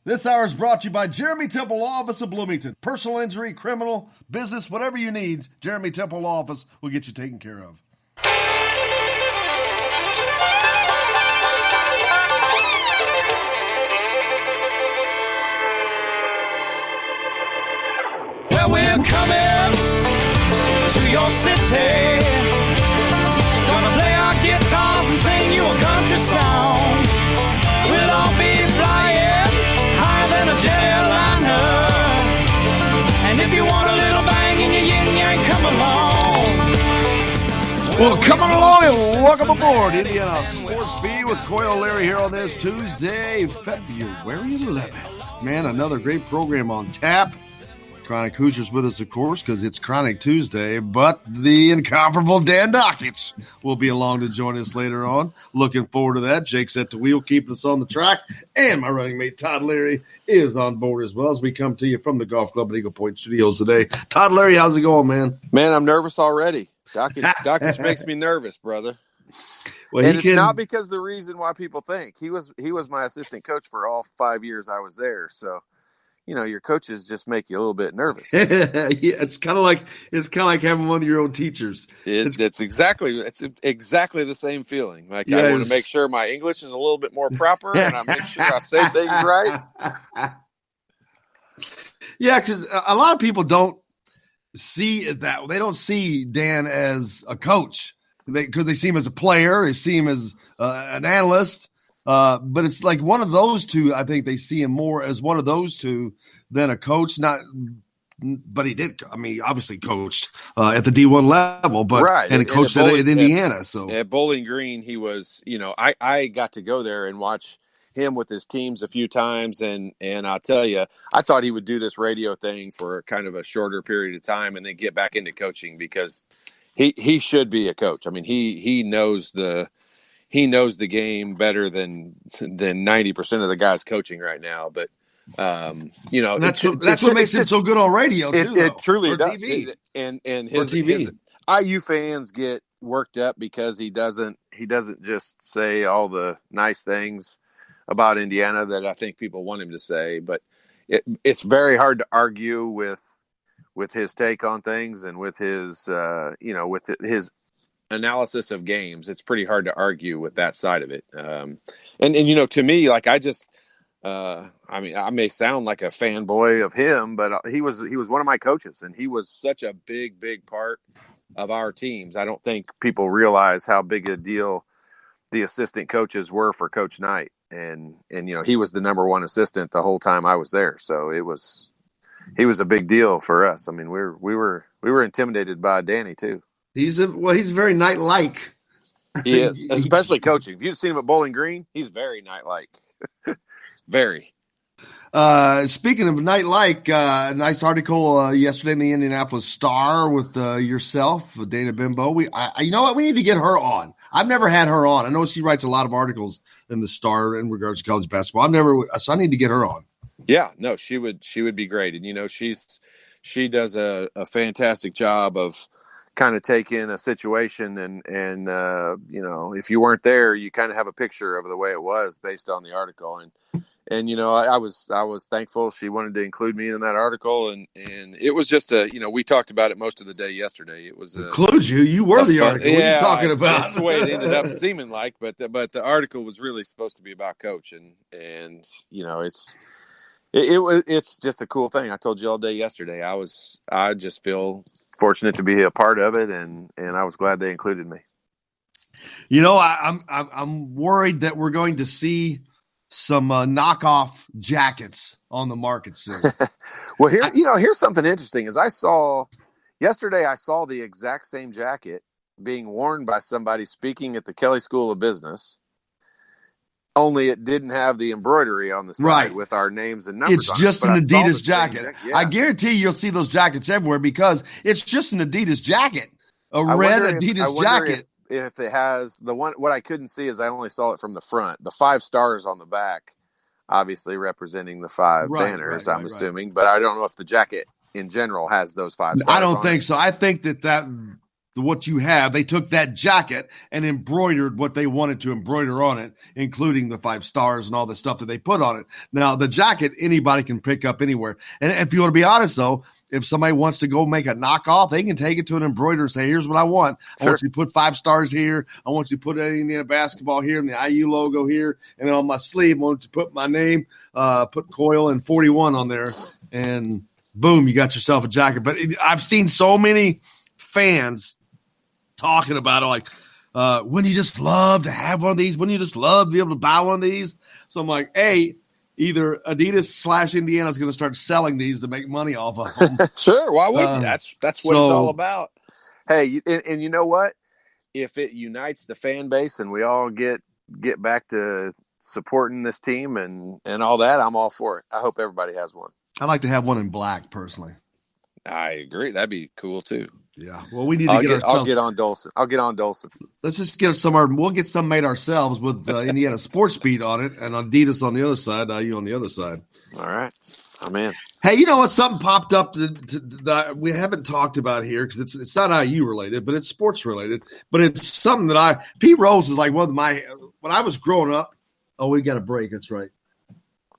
This hour is brought to you by Jeremy Temple Law Office of Bloomington. Personal injury, criminal, business, whatever you need, Jeremy Temple Law Office will get you taken care of. Well, we're coming to your city. Gonna play our guitars and sing you a country song. We'll all be flying higher than a jetliner. And if you want a little bang in your yin-yang, come along. Well, come on along and welcome aboard Indiana Sports Beat with Coy O'Leary here on this Tuesday, February 11th. Man, another great program on tap. Chronic Hoosiers with us, of course, because it's Chronic Tuesday, but the incomparable Dan Dockich will be along to join us later on. Looking forward to that. Jake's at the wheel, keeping us on the track, and my running mate Todd Leary is on board as well as we come to you from the Golf Club at Eagle Point Studios today. Todd Leary, how's it going, man? Man, I'm nervous already. Dockich makes me nervous, brother. Well, and it's not because the reason why people think. He was my assistant coach for all 5 years I was there, so you know, your coaches just make you a little bit nervous. Yeah, it's kind of like having one of your own teachers. It's exactly the same feeling. Like, I want to make sure my English is a little bit more proper, and I make sure I say things right. Yeah, because a lot of people don't see it that they don't see Dan as a coach because they see him as a player, they see him as an analyst. But it's like one of those two. I think they see him more as one of those two than a coach. But he did. I mean, obviously coached at the D1 level, but right. and coached at Indiana. So at Bowling Green, he was. You know, I got to go there and watch him with his teams a few times, and I'll tell you, I thought he would do this radio thing for kind of a shorter period of time and then get back into coaching because he should be a coach. I mean, he knows the game better than 90% of the guys coaching right now. But, you know, that's what makes him so good on radio too. It truly or does. TV. And his IU fans get worked up because he doesn't just say all the nice things about Indiana that I think people want him to say, but it's very hard to argue with his take on things and with his, with his analysis of games. It's pretty hard to argue with that side of it. And you know, to me, like I mean, I may sound like a fanboy of him, but he was one of my coaches, and he was such a big part of our teams. I don't think people realize how big a deal the assistant coaches were for Coach Knight. And you know, he was the number one assistant the whole time I was there. So he was a big deal for us. I mean, we were intimidated by Danny too. He's very Knight-like. He is, especially coaching. If you've seen him at Bowling Green, he's very Knight-like. Very. Speaking of Knight-like, a nice article yesterday in the Indianapolis Star with yourself, Dana Bimbo. You know what? We need to get her on. I've never had her on. I know she writes a lot of articles in the Star in regards to college basketball. So I need to get her on. Yeah, no, she would be great. And, you know, she does a fantastic job of kind of taking a situation and you know, if you weren't there, you kind of have a picture of the way it was based on the article. And you know, I was thankful she wanted to include me in that article, and it was just we talked about it most of the day yesterday. It was include you. You were the article. What are you talking about? That's the way it ended up seeming like, but the article was really supposed to be about Coach, and you know, it's just a cool thing. I told you all day yesterday. I just feel fortunate to be a part of it, and I was glad they included me. You know, I'm worried that we're going to see some knockoff jackets on the market soon. Well, here's something interesting. As I saw the exact same jacket being worn by somebody speaking at the Kelley School of Business. Only it didn't have the embroidery on the side with our names and numbers. It's just an Adidas jacket. Yeah. I guarantee you'll see those jackets everywhere because it's just an Adidas jacket, red Adidas jacket. If it has what I couldn't see is I only saw it from the front. The 5 stars on the back, obviously representing the 5 banners. I'm assuming, but I don't know if the jacket in general has those 5 stars. I don't think so. I think that what you have. They took that jacket and embroidered what they wanted to embroider on it, including the 5 stars and all the stuff that they put on it. Now, the jacket, anybody can pick up anywhere. And if you want to be honest, though, if somebody wants to go make a knockoff, they can take it to an embroiderer and say, here's what I want. I want you to put 5 stars here. I want you to put Indiana basketball here and the IU logo here. And then on my sleeve, I want you to put my name, put Coyle and 41 on there. And boom, you got yourself a jacket. But I've seen so many fans talking about it, like, wouldn't you just love to have one of these? Wouldn't you just love to be able to buy one of these? So I'm like, hey, either Adidas / Indiana is going to start selling these to make money off of them. Sure, why wouldn't you? That's what it's all about. Hey, and you know what? If it unites the fan base and we all get back to supporting this team and all that, I'm all for it. I hope everybody has one. I'd like to have one in black, personally. I agree. That'd be cool too. Yeah. Well, we need to I'll get on Dolson. Let's just get we'll get some made ourselves with Indiana Sports Beat on it and Adidas on the other side, IU on the other side. All right. I'm in. Hey, you know what? Something popped up that we haven't talked about here because it's not IU related, but it's sports related. But it's something that Pete Rose is like one of my – when I was growing up – oh, we got a break. That's right.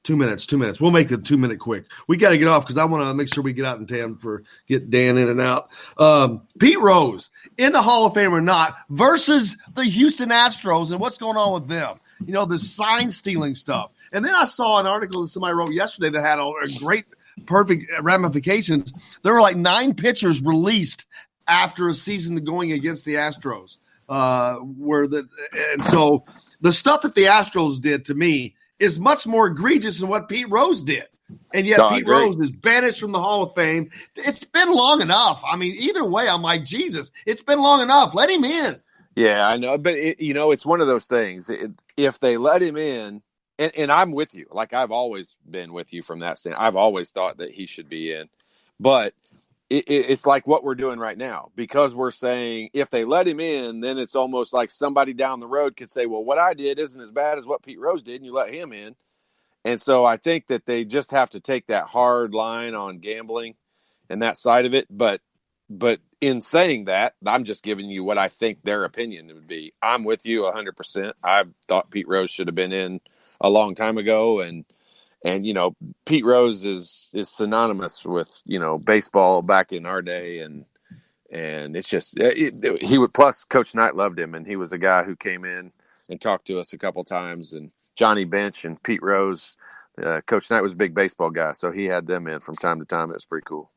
2 minutes. We'll make the 2 minute quick. We got to get off because I want to make sure we get out in time for get Dan in and out. Pete Rose, in the Hall of Fame or not, versus the Houston Astros and what's going on with them. You know, the sign stealing stuff. And then I saw an article that somebody wrote yesterday that had a great, perfect ramifications. There were like 9 pitchers released after a season going against the Astros. And so the stuff that the Astros did to me is much more egregious than what Pete Rose did. And yet Pete Rose is banished from the Hall of Fame. It's been long enough. I mean, either way, I'm like, Jesus, it's been long enough. Let him in. Yeah, I know. But, it's one of those things. If they let him in, and I'm with you. Like, I've always been with you from that standpoint. I've always thought that he should be in. But it's like what we're doing right now. Because we're saying if they let him in, then it's almost like somebody down the road could say, well, what I did isn't as bad as what Pete Rose did, and you let him in. And so I think that they just have to take that hard line on gambling and that side of it. But in saying that, I'm just giving you what I think their opinion would be. I'm with you 100%. I thought Pete Rose should have been in a long time ago. And Pete Rose is synonymous with, baseball back in our day. And it's just, he would, plus Coach Knight loved him. And he was a guy who came in and talked to us a couple times, and Johnny Bench and Pete Rose, Coach Knight was a big baseball guy. So he had them in from time to time. It was pretty cool.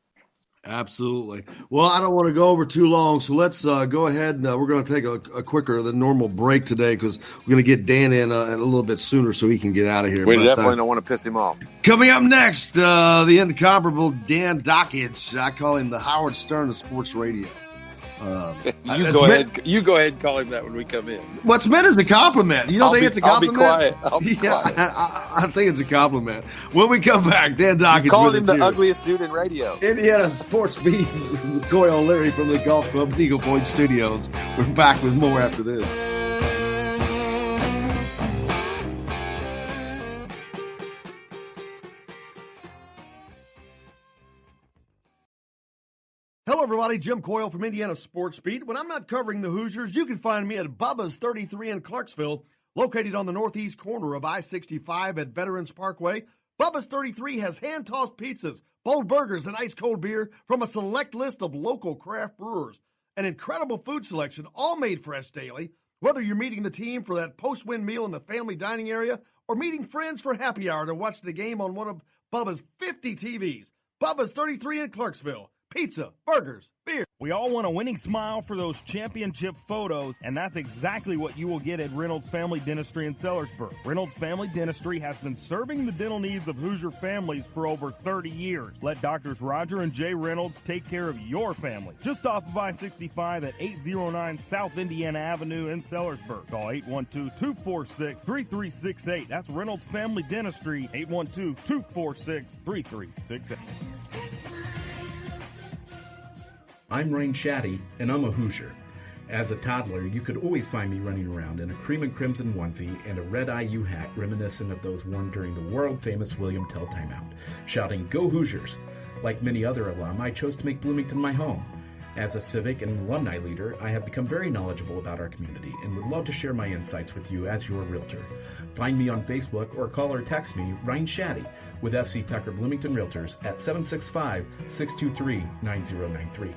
Absolutely. Well, I don't want to go over too long, so let's go ahead and we're going to take a quicker than normal break today because we're going to get Dan in a little bit sooner so he can get out of here. We definitely don't want to piss him off. Coming up next, the incomparable Dan Dockage. I call him the Howard Stern of sports radio. You go ahead and call him that when we come in. What's meant as a compliment. You don't think it's a compliment? I'll be quiet. I think it's a compliment. When we come back, Dan Dockage. You called him the ugliest dude in radio. Indiana Sports Beat with Coyle O'Leary from the Golf Club Eagle Point Studios. We're back with more after this. Hello, everybody. Jim Coyle from Indiana Sports Beat. When I'm not covering the Hoosiers, you can find me at Bubba's 33 in Clarksville, located on the northeast corner of I-65 at Veterans Parkway. Bubba's 33 has hand-tossed pizzas, bold burgers, and ice-cold beer from a select list of local craft brewers. An incredible food selection, all made fresh daily. Whether you're meeting the team for that post-win meal in the family dining area or meeting friends for happy hour to watch the game on one of Bubba's 50 TVs. Bubba's 33 in Clarksville. Pizza, burgers, beer. We all want a winning smile for those championship photos, and that's exactly what you will get at Reynolds Family Dentistry in Sellersburg. Reynolds Family Dentistry has been serving the dental needs of Hoosier families for over 30 years. Let Doctors Roger and Jay Reynolds take care of your family. Just off of I-65 at 809 South Indiana Avenue in Sellersburg. Call 812-246-3368. That's Reynolds Family Dentistry, 812-246-3368. I'm Rain Shaddy, and I'm a Hoosier. As a toddler, you could always find me running around in a cream and crimson onesie and a red IU hat reminiscent of those worn during the world-famous William Tell timeout, shouting, "Go Hoosiers!" Like many other alum, I chose to make Bloomington my home. As a civic and alumni leader, I have become very knowledgeable about our community and would love to share my insights with you as your realtor. Find me on Facebook or call or text me, Ryan Shaddy, with FC Tucker Bloomington Realtors at 765-623-9093.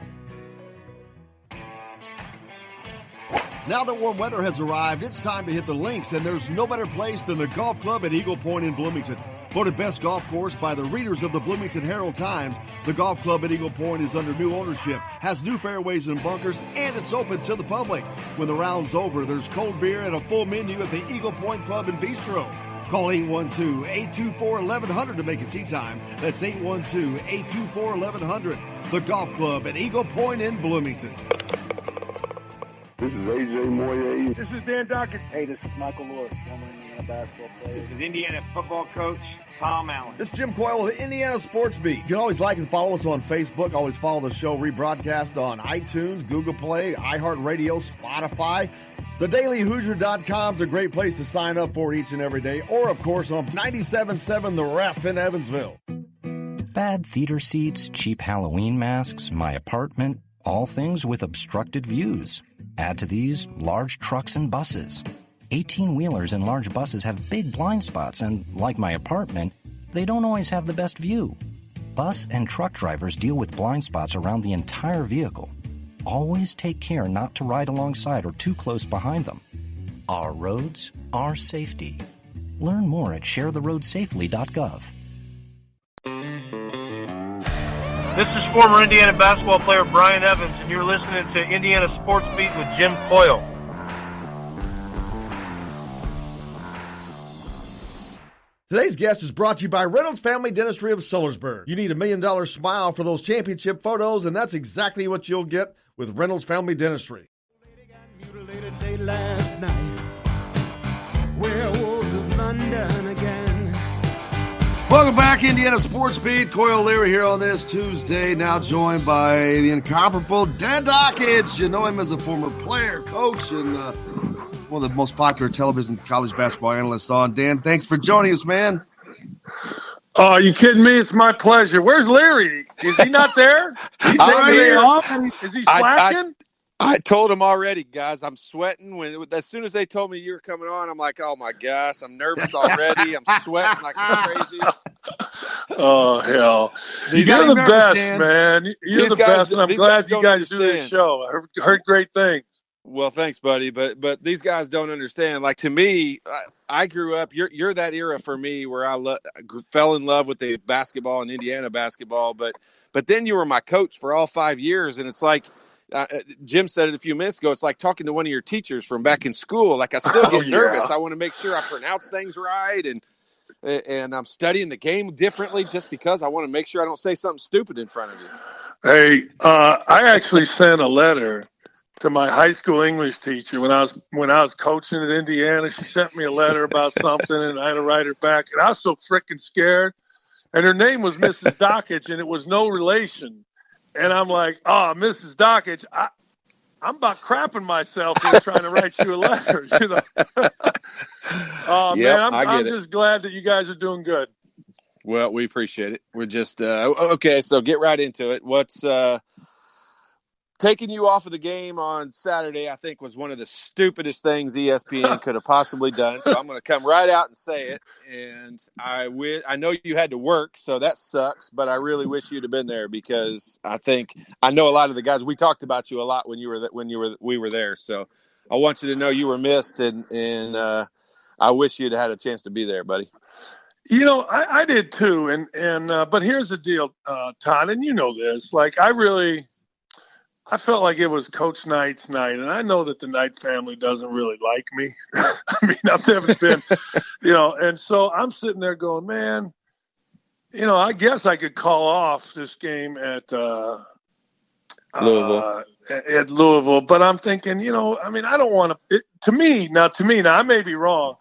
Now that warm weather has arrived, it's time to hit the links, and there's no better place than the golf club at Eagle Point in Bloomington. Voted best golf course by the readers of the Bloomington Herald-Times, the golf club at Eagle Point is under new ownership, has new fairways and bunkers, and it's open to the public. When the round's over, there's cold beer and a full menu at the Eagle Point Pub and Bistro. Call 812-824-1100 to make a tee time. That's 812-824-1100. The golf club at Eagle Point in Bloomington. This is AJ Moye. This is Dan Dockett. Hey, this is Michael Lewis, former Indiana basketball player. This is Indiana football coach Tom Allen. This is Jim Coyle with the Indiana Sports Beat. You can always like and follow us on Facebook. Always follow the show rebroadcast on iTunes, Google Play, iHeartRadio, Spotify. TheDailyHoosier.com is a great place to sign up for each and every day. Or, of course, on 97.7 The Ref in Evansville. Bad theater seats, cheap Halloween masks, my apartment, all things with obstructed views. Add to these large trucks and buses. 18-wheelers and large buses have big blind spots, and like my apartment, they don't always have the best view. Bus and truck drivers deal with blind spots around the entire vehicle. Always take care not to ride alongside or too close behind them. Our roads, our safety. Learn more at sharetheroadsafely.gov. This is former Indiana basketball player Brian Evans, and you're listening to Indiana Sports Beat with Jim Coyle. Today's guest is brought to you by Reynolds Family Dentistry of Sellersburg. You need $1 million smile for those championship photos, and that's exactly what you'll get with Reynolds Family Dentistry. Lady got mutilated late last night. Werewolves of London again. Welcome back, Indiana Sports Beat. Coyle Leary here on this Tuesday, now joined by the incomparable Dan Dockett. You know him as a former player, coach, and one of the most popular television college basketball analysts on. Dan, thanks for joining us, man. Oh, are you kidding me? It's my pleasure. Where's Larry? Is he not there? He's taking the day off? Is he slacking? I told him already, guys. I'm sweating. As soon as they told me you were coming on, I'm like, oh my gosh, I'm nervous already. I'm sweating like crazy. Oh hell! You're the best, man. You're the best, and I'm glad you guys do this show. I heard great things. Well, thanks, buddy. But these guys don't understand. Like, to me, I grew up. You're that era for me where I fell in love with the basketball and Indiana basketball. But then you were my coach for all 5 years, and it's like. Jim said it a few minutes ago. It's like talking to one of your teachers from back in school. Like, I still get nervous. I want to make sure I pronounce things right, and I'm studying the game differently just because I want to make sure I don't say something stupid in front of you. Hey, I actually sent a letter to my high school English teacher when I was coaching at Indiana. She sent me a letter about something, and I had to write her back. And I was so freaking scared. And her name was Mrs. Dockage, and it was no relation. And I'm like, Mrs. Dockage, I'm about crapping myself here trying to write you a letter. You know? Man, I'm just glad that you guys are doing good. Well, we appreciate it. We're just okay. So get right into it. What's taking you off of the game on Saturday? I think was one of the stupidest things ESPN could have possibly done. So I'm going to come right out and say it. And I know you had to work, so that sucks. But I really wish you'd have been there because I know a lot of the guys. We talked about you a lot when we were there. So I want you to know you were missed, and I wish you'd had a chance to be there, buddy. You know, I did too. And but here's the deal, Todd, and you know this. Like, I felt like it was Coach Knight's night, and I know that the Knight family doesn't really like me. I mean, I've never been, and so I'm sitting there going, man, I guess I could call off this game at Louisville, but I'm thinking, I don't want to. To me, I may be wrong.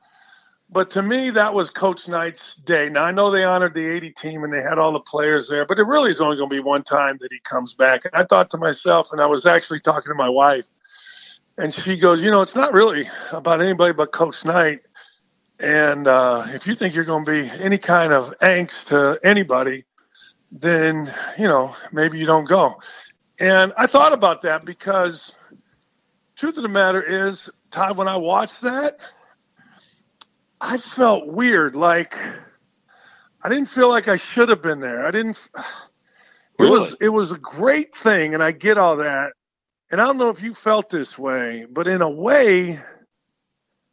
But to me, that was Coach Knight's day. Now, I know they honored the 80 team and they had all the players there, but it really is only going to be one time that he comes back. And I thought to myself, and I was actually talking to my wife, and she goes, it's not really about anybody but Coach Knight. And if you think you're going to be any kind of angst to anybody, then, maybe you don't go. And I thought about that because truth of the matter is, Todd, when I watched that, I felt weird. Like I didn't feel like I should have been there. I didn't. It was a great thing, and I get all that. And I don't know if you felt this way, but in a way,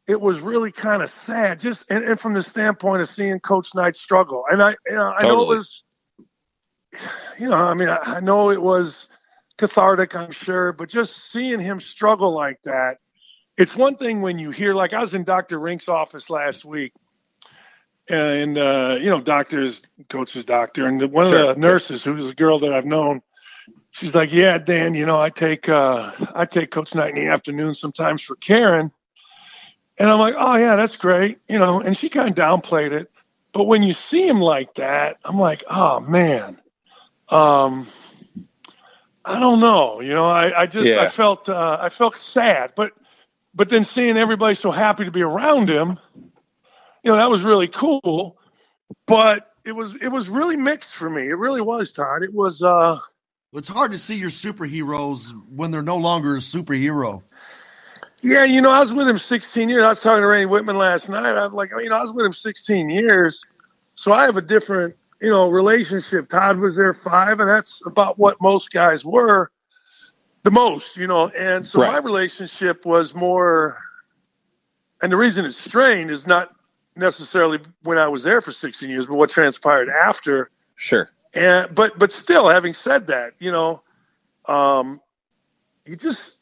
it was really kind of sad. Just and from the standpoint of seeing Coach Knight struggle. And I know it was, I know it was cathartic, I'm sure, but just seeing him struggle like that. It's one thing when you hear, like I was in Dr. Rink's office last week, and doctor's coach's doctor, and one of the nurses, who's a girl that I've known, she's like, "Yeah, Dan, I take Coach Knight in the afternoon sometimes for Karen," and I'm like, "Oh yeah, that's great," and she kind of downplayed it, but when you see him like that, I'm like, "Oh man, I don't know," I felt sad, but then seeing everybody so happy to be around him, that was really cool. But it was really mixed for me. It really was, Todd. It was. It's hard to see your superheroes when they're no longer a superhero. Yeah, I was with him 16 years. I was talking to Randy Whitman last night. I was with him 16 years, so I have a different, relationship. Todd was there 5, and that's about what most guys were. The most, and so my relationship was more, and the reason it's strained is not necessarily when I was there for 16 years, but what transpired after. Sure. And, but still, having said that, you just,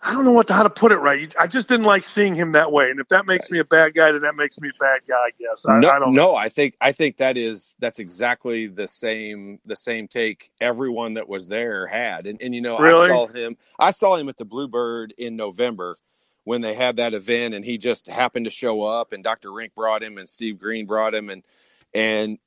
I don't know how to put it right. I just didn't like seeing him that way. And if that makes me a bad guy, then that makes me a bad guy, I guess. I don't know. I think that's exactly the same take everyone that was there had. And really? I saw him at the Bluebird in November when they had that event, and he just happened to show up, and Dr. Rink brought him and Steve Green brought him, and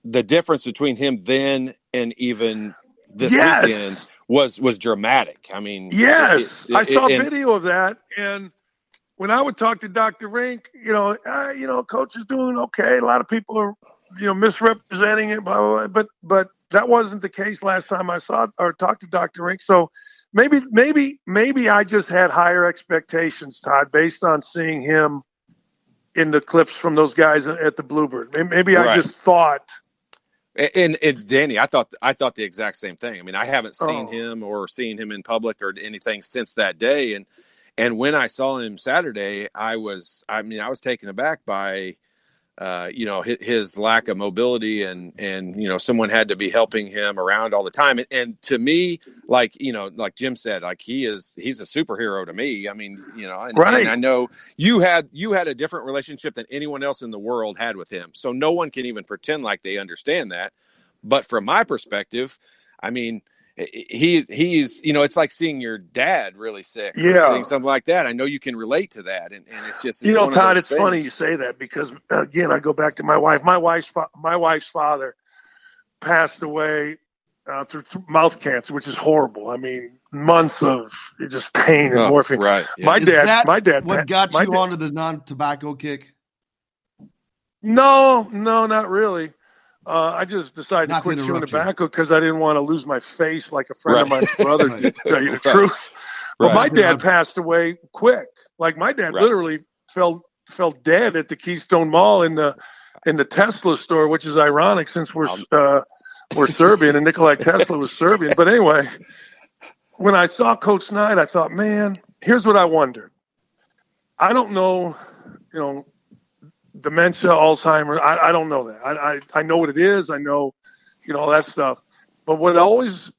the difference between him then and even this weekend was dramatic. I mean, yes, I saw video of that, and when I would talk to Dr. Rink, coach is doing okay. A lot of people are, misrepresenting it, blah, blah, blah, but that wasn't the case last time I saw or talked to Dr. Rink. So maybe I just had higher expectations, Todd, based on seeing him in the clips from those guys at the Bluebird. Maybe I just thought. And Danny, I thought the exact same thing. I mean, I haven't seen him or seen him in public or anything since that day. And when I saw him Saturday, I was taken aback by, his lack of mobility and someone had to be helping him around all the time. And to me, like Jim said, like he's a superhero to me. I mean, and I know you had a different relationship than anyone else in the world had with him. So no one can even pretend like they understand that. But from my perspective, I mean, he's it's like seeing your dad really sick or seeing something like that. I know you can relate to that, and it's just Todd, it's funny you say that because again, I go back to my wife. My wife's father passed away through mouth cancer, which is horrible. I mean, months of just pain and morphine. Right. Yeah. My dad. What got you onto the non-tobacco kick? No, not really. I just decided to quit chewing tobacco because I didn't want to lose my face like a friend of mine's brother did, to tell you the truth. But my dad passed away quick. Like my dad literally fell dead at the Keystone Mall in the Tesla store, which is ironic since we're Serbian and Nikolai Tesla was Serbian. But anyway, when I saw Coach Knight, I thought, man, here's what I wondered. I don't know, dementia, Alzheimer's. I don't know that. I know what it is. I know, all that stuff. But what always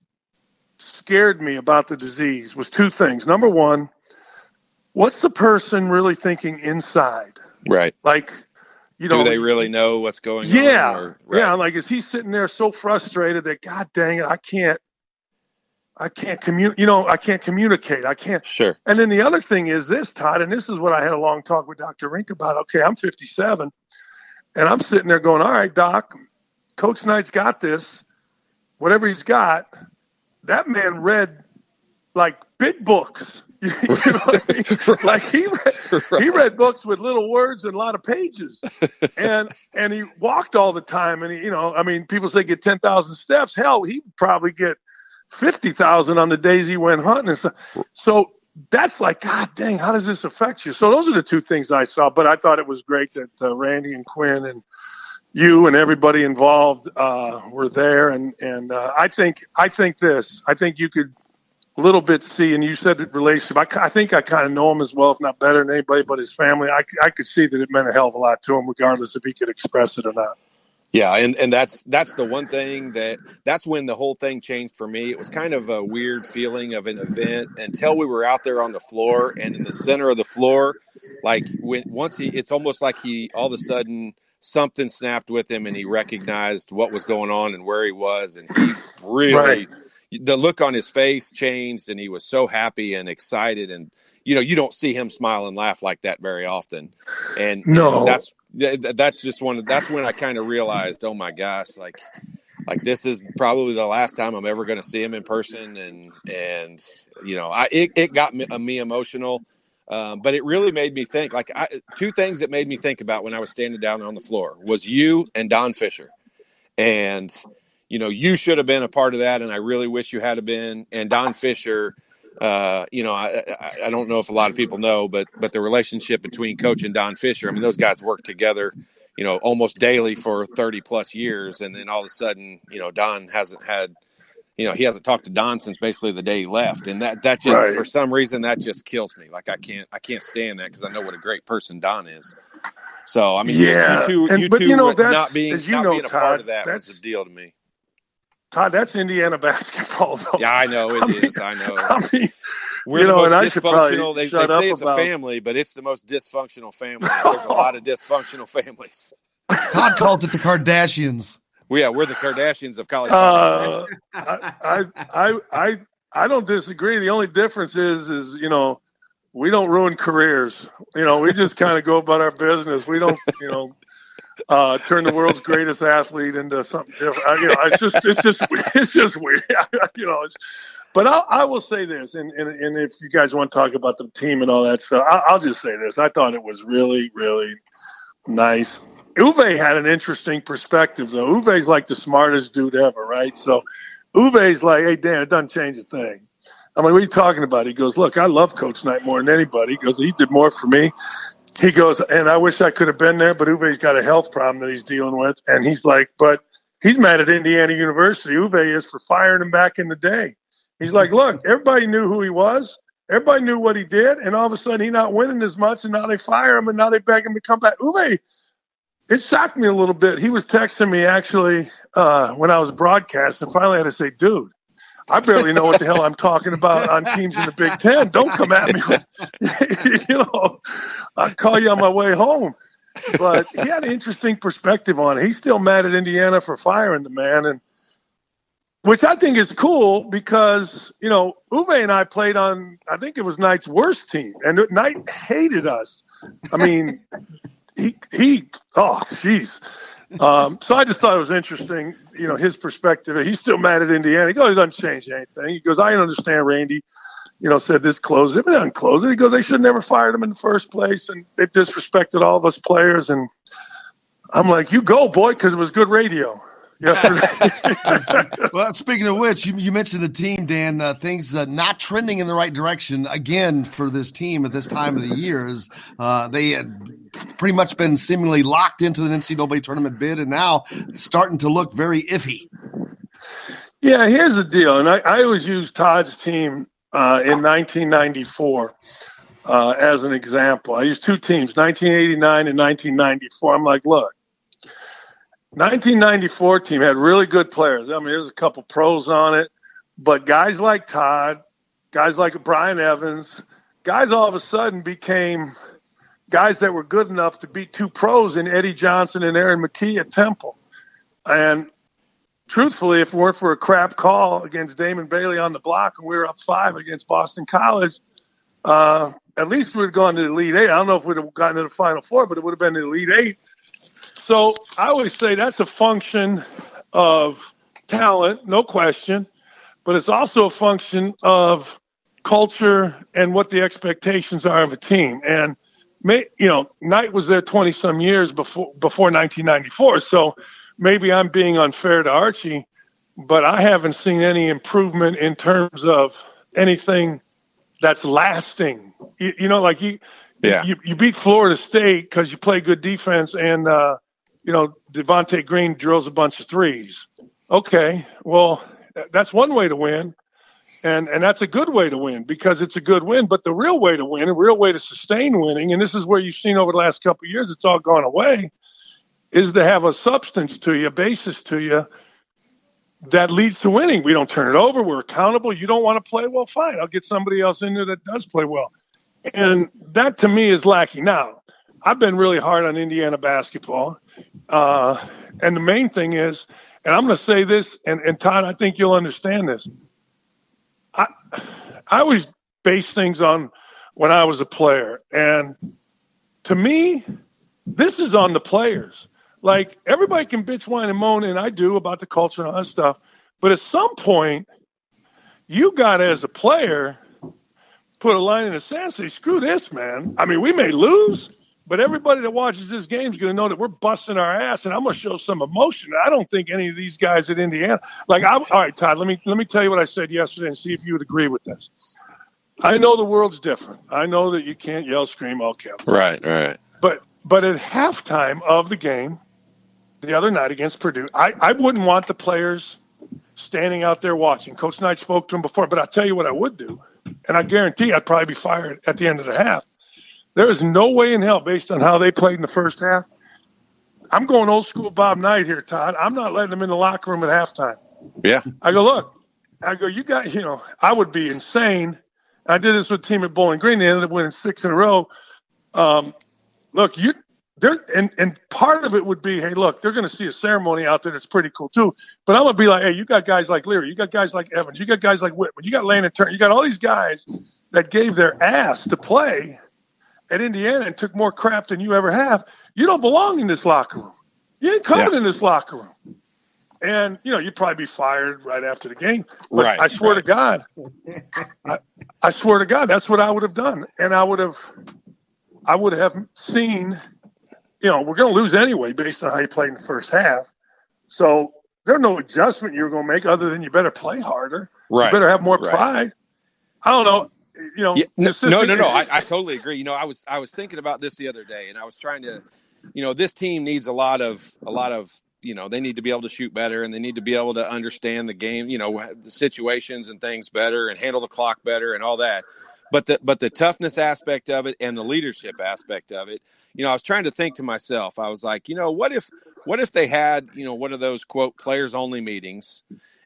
scared me about the disease was 2 things. Number one, what's the person really thinking inside? Right. Like, do they really know what's going on? Yeah. Like, is he sitting there so frustrated that, God dang it, I can't communicate. I can't. Sure. And then the other thing is this, Todd, and this is what I had a long talk with Dr. Rink about. Okay, I'm 57, and I'm sitting there going, all right, Doc, Coach Knight's got this. Whatever he's got, that man read, like, big books. You know what I mean? Like, he read books with little words and a lot of pages. And he walked all the time. And, people say get 10,000 steps. Hell, he'd probably get 50,000 on the days he went hunting and stuff. So that's like, God dang, how does this affect you? So those are the two things I saw. But I thought it was great that Randy and Quinn and you and everybody involved were there. And I think you could a little bit see, and you said the relationship. I think I kind of know him as well, if not better than anybody, but his family, I could see that it meant a hell of a lot to him, regardless if he could express it or not. Yeah, and that's the one thing that's when the whole thing changed for me. It was kind of a weird feeling of an event until we were out there on the floor, and in the center of the floor, like it's almost like he all of a sudden something snapped with him, and he recognized what was going on and where he was, and he really the look on his face changed, and he was so happy and excited, and you don't see him smile and laugh like that very often, and that's just that's when I kind of realized, oh my gosh, like this is probably the last time I'm ever going to see him in person, and it got me emotional, but it really made me think. Like two things that made me think about when I was standing down on the floor was you and Don Fisher, and you should have been a part of that, and I really wish you had been. And Don Fisher, I don't know if a lot of people know, but the relationship between Coach and Don Fisher, I mean, those guys worked together, almost daily for 30 plus years. And then all of a sudden, Don hasn't had, he hasn't talked to Don since basically the day he left. And that just, for some reason, that just kills me. Like I can't stand that, because I know what a great person Don is. So, I mean, you two not being a part of that was a deal to me. Todd, that's Indiana basketball, though. Yeah, I know it is. I know. I mean, we're the most dysfunctional. They say it's a family, but it's the most dysfunctional family. There's a lot of dysfunctional families. Todd calls it the Kardashians. Well, yeah, we're the Kardashians of college basketball. I don't disagree. The only difference is we don't ruin careers. We just kind of go about our business. We don't, turn the world's greatest athlete into something different. It's just weird. But I will say this, and if you guys want to talk about the team and all that stuff, I'll just say this. I thought it was really, really nice. Uwe had an interesting perspective, though. Uwe's like the smartest dude ever, right? So Uwe's like, hey, Dan, it doesn't change a thing. I'm like, what are you talking about? He goes, look, I love Coach Knight more than anybody. He goes, he did more for me. He goes, and I wish I could have been there, but Uwe's got a health problem that he's dealing with. And he's like, but he's mad at Indiana University. Uwe is for firing him back in the day. He's like, look, everybody knew who he was. Everybody knew what he did. And all of a sudden, he's not winning as much. And now they fire him, and now they beg him to come back. Uwe, it shocked me a little bit. He was texting me, actually, when I was broadcasting. Finally, I had to say, dude, I barely know what the hell I'm talking about on teams in the Big Ten. Don't come at me. I'll call you on my way home. But he had an interesting perspective on it. He's still mad at Indiana for firing the man, and which I think is cool because, Uwe and I played on, I think it was Knight's worst team, and Knight hated us. I mean, oh, jeez. So I just thought it was interesting, his perspective. He's still mad at Indiana. He goes, it doesn't change anything. He goes, I understand Randy, said this closed it, but it doesn't close it. He goes, they should never fired him in the first place, and they've disrespected all of us players. And I'm like, you go, boy, because it was good radio. Well, speaking of which, you mentioned the team, Dan. Things not trending in the right direction again for this team at this time of the year. Is they had pretty much been seemingly locked into the NCAA tournament bid, and now it's starting to look very iffy. Yeah, here's the deal, and I always use Todd's team in 1994 as an example. I used two teams, 1989 and 1994. I'm like, look. 1994 team had really good players. I mean, there's a couple pros on it, but guys like Todd, guys like Brian Evans, guys all of a sudden became guys that were good enough to beat two pros in Eddie Johnson and Aaron McKee at Temple. And truthfully, if it weren't for a crap call against Damon Bailey on the block and we were up 5 against Boston College, at least we'd have gone to the Elite Eight. I don't know if we'd have gotten to the Final Four, but it would have been the Elite Eight. So I always say that's a function of talent, no question, but it's also a function of culture and what the expectations are of a team. And, Knight was there 20-some years before 1994, so maybe I'm being unfair to Archie, but I haven't seen any improvement in terms of anything that's lasting. You know, like you beat Florida State because you play good defense, and Devontae Green drills a bunch of threes. Okay, well, that's one way to win, and that's a good way to win because it's a good win. But the real way to win, a real way to sustain winning, and this is where you've seen over the last couple of years, it's all gone away, is to have a substance to you, a basis to you that leads to winning. We don't turn it over. We're accountable. You don't want to play well, fine. I'll get somebody else in there that does play well. And that to me is lacking. Now, I've been really hard on Indiana basketball. And the main thing is, and I'm going to say this, and Todd, I think you'll understand this. I always base things on when I was a player. And to me, this is on the players. Like, everybody can bitch, whine, and moan, and I do, about the culture and all that stuff. But at some point, you got to, as a player, put a line in the sand and say, screw this, man. I mean, we may lose, but everybody that watches this game is going to know that we're busting our ass, and I'm going to show some emotion. I don't think any of these guys at Indiana – all right, Todd, let me tell you what I said yesterday and see if you would agree with this. I know the world's different. I know that you can't yell, scream, all caps. Right. But at halftime of the game the other night against Purdue, I wouldn't want the players standing out there watching. Coach Knight spoke to them before, but I'll tell you what I would do, and I guarantee I'd probably be fired at the end of the half. There is no way in hell, based on how they played in the first half. I'm going old school Bob Knight here, Todd. I'm not letting them in the locker room at halftime. Yeah. I go, look. You got, I would be insane. I did this with the team at Bowling Green. They ended up winning 6 in a row. Look, and part of it would be, hey, look, they're going to see a ceremony out there that's pretty cool too. But I'm going to be like, hey, you got guys like Leary, you got guys like Evans, you got guys like Whitman, you got Landon Turner, you got all these guys that gave their ass to play at Indiana and took more crap than you ever have. You don't belong in this locker room. You ain't coming in this locker room. And, you'd probably be fired right after the game. But right. I swear to God, I swear to God, that's what I would have done. And I would have seen, we're going to lose anyway based on how you played in the first half. So there's no adjustment you're going to make other than you better play harder. Right. You better have more pride. I don't know. No. I totally agree. I was thinking about this the other day, and I was trying to, this team needs a lot of, they need to be able to shoot better, and they need to be able to understand the game, the situations and things better, and handle the clock better, and all that. But the toughness aspect of it and the leadership aspect of it, I was trying to think to myself. I was like, what if they had, one of those quote players only meetings,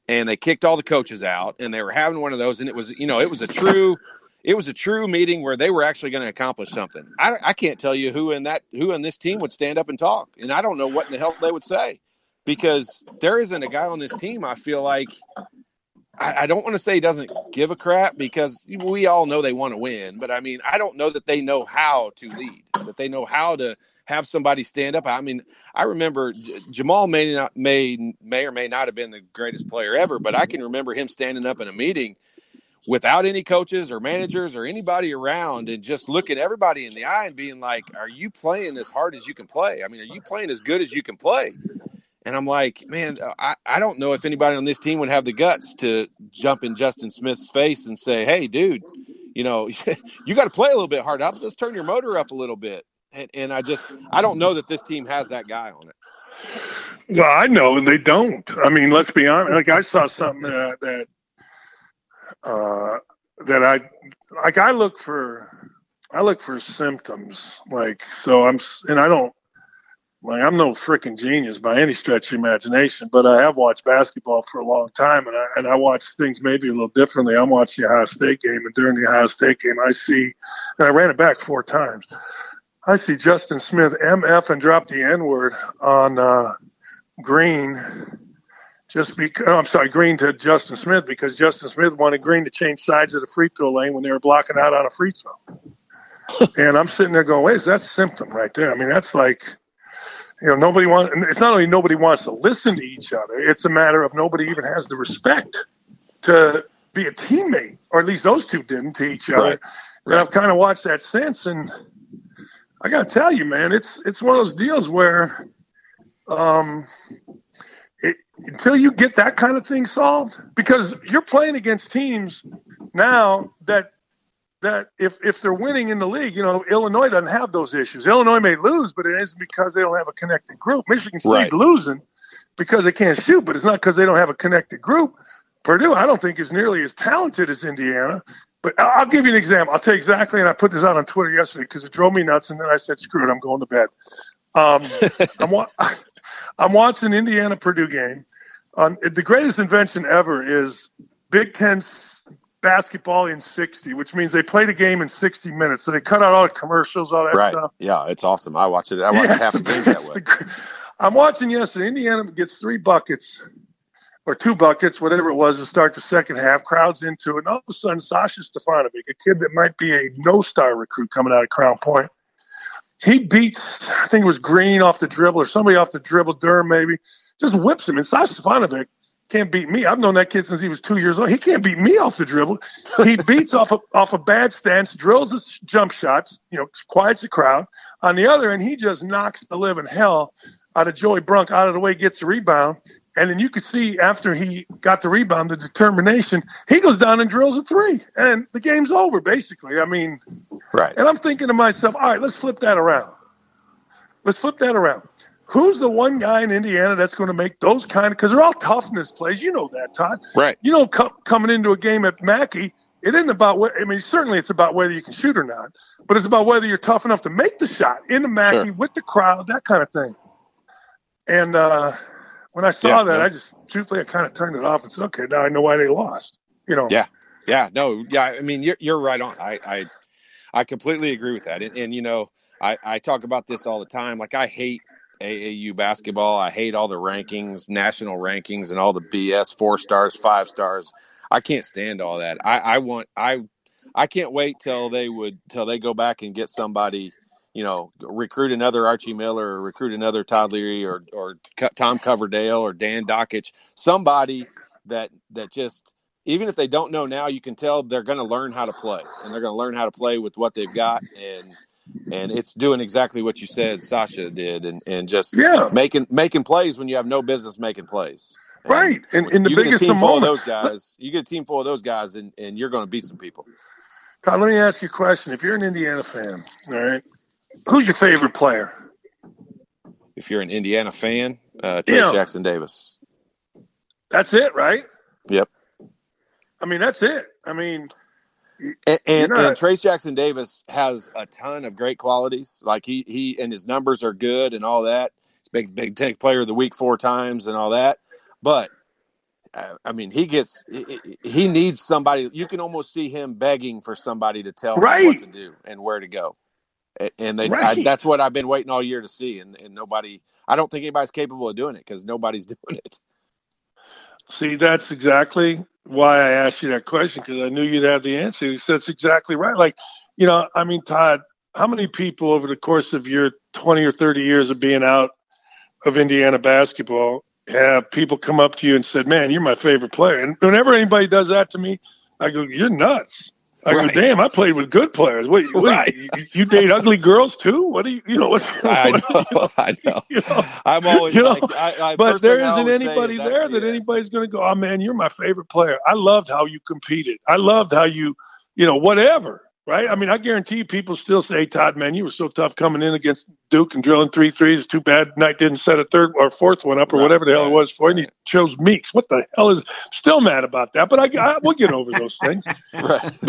and they kicked all the coaches out, and they were having one of those, and it was, it was a true meeting where they were actually going to accomplish something. I can't tell you who in this team would stand up and talk, and I don't know what in the hell they would say, because there isn't a guy on this team. I feel like I don't want to say he doesn't give a crap, because we all know they want to win, but I mean, I don't know that they know how to lead, that they know how to have somebody stand up. I mean, I remember Jamal may or may not have been the greatest player ever, but I can remember him standing up in a meeting without any coaches or managers or anybody around, and just looking everybody in the eye and being like, are you playing as hard as you can play? I mean, are you playing as good as you can play? And I'm like, man, I don't know if anybody on this team would have the guts to jump in Justin Smith's face and say, hey, dude, you got to play a little bit harder. Let's turn your motor up a little bit. And I don't know that this team has that guy on it. Well, I know, and they don't. I mean, let's be honest. Like, I saw something that I look for symptoms. Like, so I'm no freaking genius by any stretch of imagination, but I have watched basketball for a long time, and I watch things maybe a little differently. I'm watching the Ohio State game, and during the Ohio State game, I see, and I ran it back 4 times, I see Justin Smith MF and drop the N-word on Green. Green to Justin Smith, because Justin Smith wanted Green to change sides of the free throw lane when they were blocking out on a free throw. And I'm sitting there going, wait, that's a symptom right there. I mean, that's like, nobody wants, it's not only nobody wants to listen to each other, it's a matter of nobody even has the respect to be a teammate, or at least those two didn't, to each other. Right. And I've kind of watched that since, and I got to tell you, man, it's one of those deals where until you get that kind of thing solved, because you're playing against teams now that if they're winning in the league, Illinois doesn't have those issues. Illinois may lose, but it isn't because they don't have a connected group. Michigan State's losing because they can't shoot, but it's not because they don't have a connected group. Purdue, I don't think, is nearly as talented as Indiana. But I'll give you an example. I'll tell you exactly, and I put this out on Twitter yesterday because it drove me nuts, and then I said, screw it, I'm going to bed. I'm watching Indiana-Purdue game. The greatest invention ever is Big Ten basketball in 60, which means they play the game in 60 minutes. So they cut out all the commercials, all that stuff. Yeah, it's awesome. I watch it. I watch half the game that way. I'm watching yesterday. Indiana gets 3 buckets or 2 buckets, whatever it was, to start the second half. Crowd's into it. And all of a sudden, Sasha Stefanovic, a kid that might be a no-star recruit coming out of Crown Point, he beats, I think it was Green off the dribble or somebody off the dribble, Durham maybe, just whips him. And Sasha Stefanovic can't beat me. I've known that kid since he was 2 years old. He can't beat me off the dribble. He beats off a bad stance, drills his jump shots, quiets the crowd. On the other end, he just knocks the living hell out of Joey Brunk out of the way, gets the rebound. And then you could see after he got the rebound, the determination, he goes down and drills a 3. And the game's over, basically. I mean, right. And I'm thinking to myself, all right, let's flip that around. Who's the one guy in Indiana that's going to make those because they're all toughness plays. You know that, Todd. Right. Coming into a game at Mackey, it isn't about certainly it's about whether you can shoot or not, but it's about whether you're tough enough to make the shot in the Mackey with the crowd, that kind of thing. And when I saw that, I just, truthfully, I kind of turned it off and said, okay, now I know why they lost. Yeah. I mean, you're right on. I completely agree with that. And I talk about this all the time. Like, I hate AAU basketball. I hate all the rankings, national rankings, and all the BS, 4 stars, 5 stars. I can't stand all that. I can't wait till they go back and get somebody, recruit another Archie Miller or recruit another Todd Leary or Tom Coverdale or Dan Dockich, somebody that just, even if they don't know now, you can tell they're going to learn how to play, and they're going to learn how to play with what they've got. And it's doing exactly what you said Sasha did, and just making plays when you have no business making plays. Right. And in the biggest of moments. You get a team full of those guys, and you're going to beat some people. Todd, let me ask you a question. If you're an Indiana fan, all right, who's your favorite player? If you're an Indiana fan, Trace Jackson Davis. That's it, right? Yep. I mean, that's it. I mean, and Trace Jackson Davis has a ton of great qualities. Like he and his numbers are good and all that. He's Big Ten Player of the Week 4 times and all that. But I mean, he needs somebody. You can almost see him begging for somebody to tell him what to do and where to go. And that's what I've been waiting all year to see. And nobody. I don't think anybody's capable of doing it because nobody's doing it. See, that's exactly why I asked you that question, because I knew you'd have the answer. That's exactly right. Like, I mean, Todd, how many people over the course of your 20 or 30 years of being out of Indiana basketball have people come up to you and said, man, you're my favorite player? And whenever anybody does that to me, I go, you're nuts. I go, damn, I played with good players. Wait, you date ugly girls too? What do you know? I know. I'm always but there isn't anybody there that anybody's going to go, oh man, you're my favorite player. I loved how you competed. I loved how you whatever. Right? I mean, I guarantee you people still say, Todd, man, you were so tough coming in against Duke and drilling 3 threes. Too bad Knight didn't set a 3rd or 4th one up or whatever the hell it was for you. And he chose Meeks. What the hell is – still mad about that. But we'll get over those things. Right.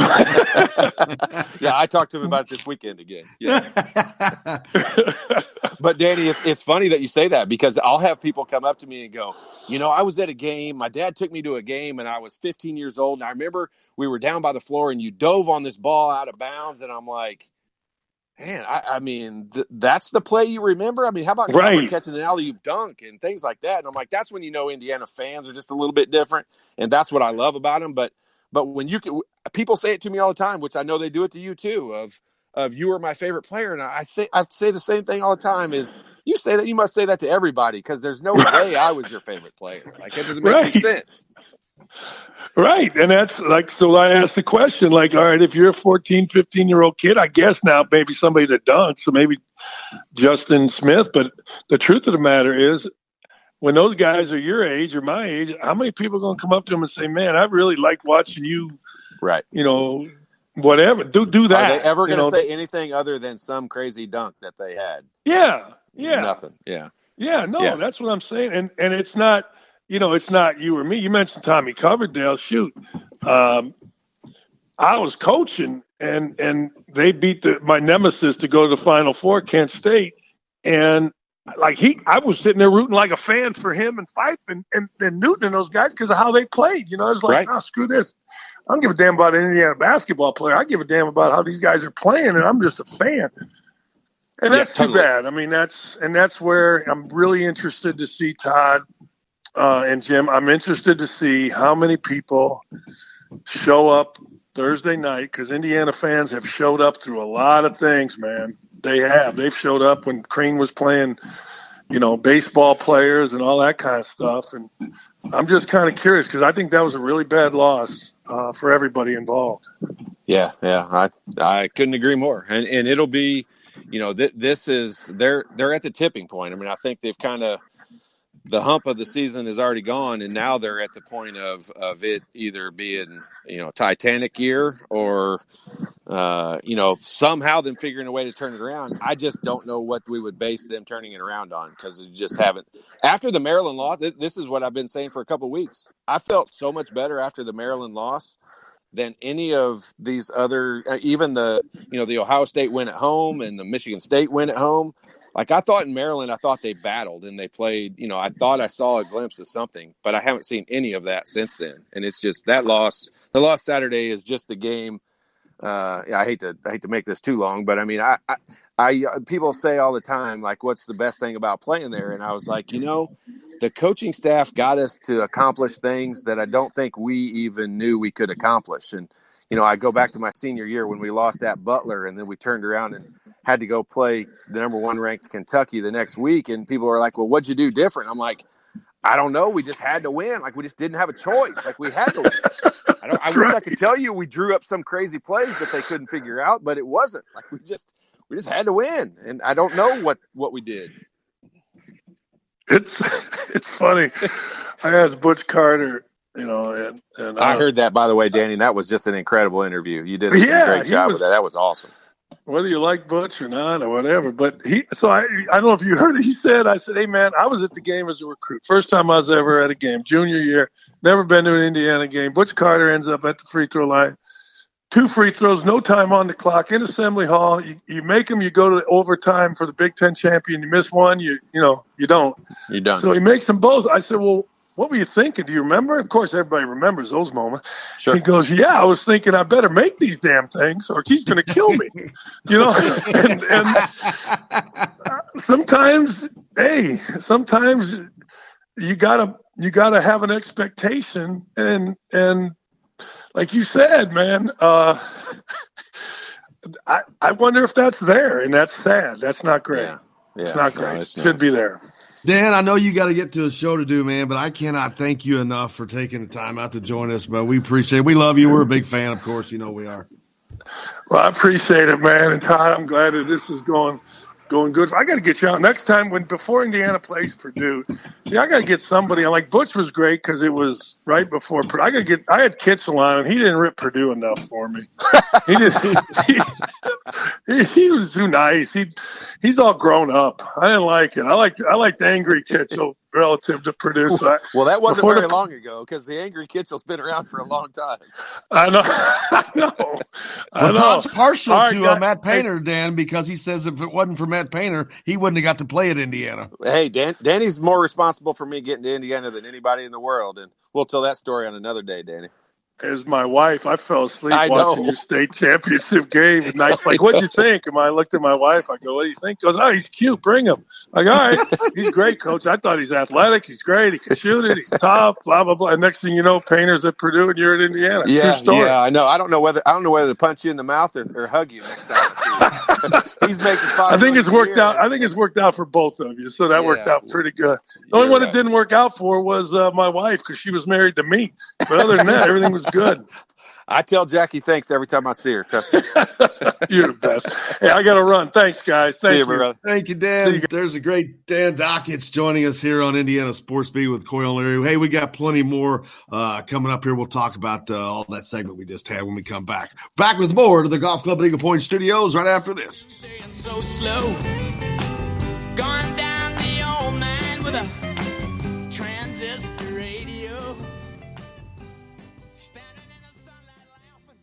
Yeah, I talked to him about it this weekend again. Yeah. But, Danny, it's funny that you say that, because I'll have people come up to me and go, I was at a game. My dad took me to a game, and I was 15 years old. And I remember we were down by the floor, and you dove on this ball out of bounds. And I'm like, man, I mean, that's the play you remember? I mean, how about catching an alley-oop dunk and things like that? And I'm like, that's when Indiana fans are just a little bit different, and that's what I love about them. But when people say it to me all the time, which I know they do it to you too, of you are my favorite player, and I say the same thing all the time, is you say that, you must say that to everybody, because there's no way I was your favorite player. Like, it doesn't make any sense. Right. And that's like, so I asked the question, like, all right, if you're a 14, 15-year-old kid, I guess now maybe somebody that dunks, so maybe Justin Smith. But the truth of the matter is, when those guys are your age or my age, how many people are going to come up to them and say, man, I really like watching you, right? Whatever. Do that. Are they ever going to say anything other than some crazy dunk that they had? Yeah. Nothing. Yeah. No, that's what I'm saying. And it's not, it's not you or me. You mentioned Tommy Coverdale. Shoot. I was coaching and they beat my nemesis to go to the Final Four, Kent State. And I was sitting there rooting like a fan for him and Fife and Newton and those guys because of how they played. It was like, no, screw this. I don't give a damn about an Indiana basketball player. I give a damn about how these guys are playing, and I'm just a fan. And that's totally too bad. I mean, that's where I'm really interested to see Todd and Jim. I'm interested to see how many people show up Thursday night because Indiana fans have showed up through a lot of things, man. They have. They've showed up when Crean was playing, baseball players and all that kind of stuff. And I'm just kind of curious because I think that was a really bad loss for everybody involved. Yeah. I couldn't agree more. And it'll be, this is they're at the tipping point. I mean, I think they've kind of the hump of the season is already gone, and now they're at the point of it either being Titanic year or somehow them figuring a way to turn it around. I just don't know what we would base them turning it around on because you just haven't. After the Maryland loss, this is what I've been saying for a couple of weeks. I felt so much better after the Maryland loss than any of these other, even the Ohio State win at home and the Michigan State win at home. Like I thought in Maryland, I thought they battled and they played, I thought I saw a glimpse of something, but I haven't seen any of that since then. And it's just that loss. The loss Saturday is just the game. I hate to make this too long, but I mean, I people say all the time, like, what's the best thing about playing there? And I was like, the coaching staff got us to accomplish things that I don't think we even knew we could accomplish. And, I go back to my senior year when we lost at Butler and then we turned around and had to go play the number 1 ranked Kentucky the next week. And people are like, well, what'd you do different? I'm like, I don't know. We just had to win. Like we just didn't have a choice. Like we had to win. I wish I could tell you we drew up some crazy plays that they couldn't figure out, but it wasn't. Like we just had to win. And I don't know what we did. It's funny. I asked Butch Carter, and I heard that, by the way, Danny. That was just an incredible interview. You did a great job with that. That was awesome. Whether you like Butch or not or whatever, but I don't know if you heard it. I said, hey man, I was at the game as a recruit. First time I was ever at a game, junior year, never been to an Indiana game. Butch Carter ends up at the free throw line. 2 free throws, no time on the clock in Assembly Hall. You make them, you go to overtime for the Big Ten champion. You miss one, you don't. You're done. So he makes them both. I said, well, what were you thinking? Do you remember? Of course, everybody remembers those moments. Sure. He goes, yeah, I was thinking I better make these damn things or he's going to kill me. And sometimes you gotta have an expectation. And like you said, man, I wonder if that's there, and that's sad. That's not great. Yeah. It's not great. No, it should be there. Dan, I know you got to get to a show to do, man, but I cannot thank you enough for taking the time out to join us. But we appreciate it. We love you. We're a big fan, of course. We are. Well, I appreciate it, man. And Todd, I'm glad that this is going good. I got to get you out next time before Indiana plays Purdue. See, I got to get somebody. Like Butch was great because it was right before. I had Kitzel on, and he didn't rip Purdue enough for me. He did. He was too nice. He's all grown up. I didn't like it. I liked angry Kitzel relative to Purdue. So well, that wasn't very long ago because the angry Kitzel's been around for a long time. I know. Well, Todd's partial to Matt Painter, Dan, because he says if it wasn't for Matt Painter, he wouldn't have got to play at Indiana. Hey, Danny's more responsible for me getting to Indiana than anybody in the world, and we'll tell that story on another day, Danny. As my wife, I fell asleep watching your state championship game. And Knight's like, what'd you think? And I looked at my wife. I go, what do you think? He goes, oh, he's cute. Bring him. I go, all right. He's great, coach. I thought he's athletic. He's great. He can shoot it. He's tough, blah, blah, blah. And next thing you know, Painter's at Purdue and you're at Indiana. Yeah, true story. Yeah, I know. I don't know whether to punch you in the mouth or hug you next time I see you. He's making $5 I think it's worked year. out. I think it's worked out for both of you. So that worked out pretty good. The only one it didn't work out for was my wife because she was married to me. But other than that, everything was was good. I tell Jackie thanks every time I see her. Trust me. You're the best. Hey, I got to run. Thanks, guys. See you, brother. Thank you, Dan. There's a great Dan Dockets joining us here on Indiana Sports Beat with Coyle and Larry. Hey, we got plenty more coming up here. We'll talk about all that segment we just had when we come back. Back with more to the Golf Club at Eagle Point Studios right after this. So slow, going down the old man with a transistor radio. Standing in the sunlight laughing.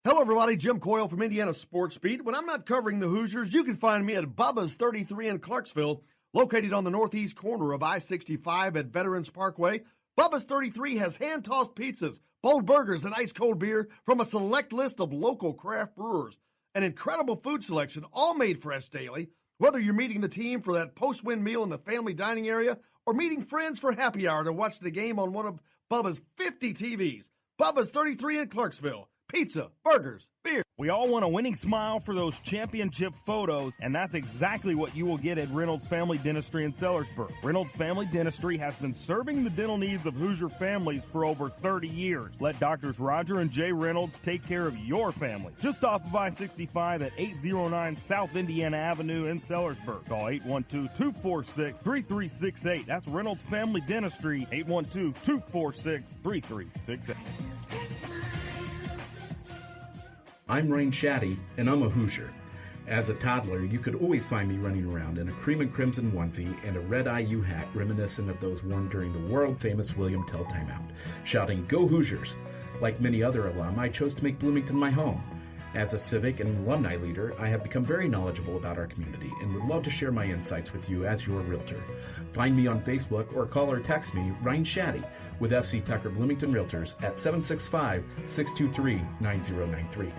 Hello, everybody. Jim Coyle from Indiana Sports Beat. When I'm not covering the Hoosiers, you can find me at Bubba's 33 in Clarksville, located on the northeast corner of I-65 at Veterans Parkway. Bubba's 33 has hand-tossed pizzas, bold burgers, and ice-cold beer from a select list of local craft brewers. An incredible food selection, all made fresh daily. Whether you're meeting the team for that post-win meal in the family dining area or meeting friends for happy hour to watch the game on one of Bubba's 50 TVs. Bubba's 33 in Clarksville. Pizza, burgers, beer. We all want a winning smile for those championship photos, and that's exactly what you will get at Reynolds Family Dentistry in Sellersburg. Reynolds Family Dentistry has been serving the dental needs of Hoosier families for over 30 years. Let Doctors Roger and Jay Reynolds take care of your family. Just off of I-65 at 809 South Indiana Avenue in Sellersburg. Call 812-246-3368. That's Reynolds Family Dentistry, 812-246-3368. I'm Rain Shaddy, and I'm a Hoosier. As a toddler, you could always find me running around in a cream and crimson onesie and a red IU hat reminiscent of those worn during the world-famous William Tell timeout, shouting, "Go Hoosiers!" Like many other alum, I chose to make Bloomington my home. As a civic and alumni leader, I have become very knowledgeable about our community and would love to share my insights with you as your realtor. Find me on Facebook or call or text me, Ryan Shaddy, with FC Tucker Bloomington Realtors at 765-623-9093.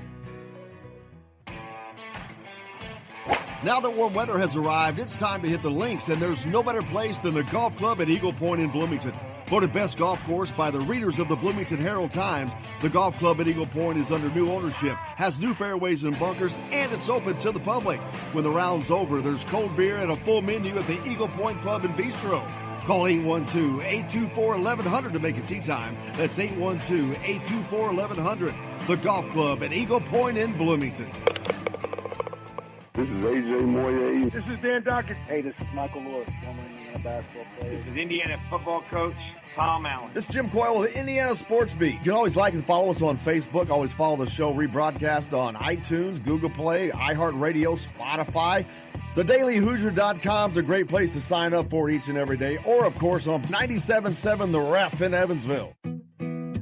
Now that warm weather has arrived, it's time to hit the links, and there's no better place than the golf club at Eagle Point in Bloomington. Voted best golf course by the readers of the Bloomington Herald-Times, the golf club at Eagle Point is under new ownership, has new fairways and bunkers, and it's open to the public. When the round's over, there's cold beer and a full menu at the Eagle Point Pub and Bistro. Call 812-824-1100 to make a tee time. That's 812-824-1100. The golf club at Eagle Point in Bloomington. This is AJ Moye. This is Dan Dockett. Hey, this is Michael Lord, former Indiana basketball player. This is Indiana football coach Tom Allen. This is Jim Coyle with the Indiana Sports Beat. You can always like and follow us on Facebook. Always follow the show rebroadcast on iTunes, Google Play, iHeartRadio, Spotify. TheDailyHoosier.com is a great place to sign up for each and every day. Or, of course, on 97.7 The Ref in Evansville.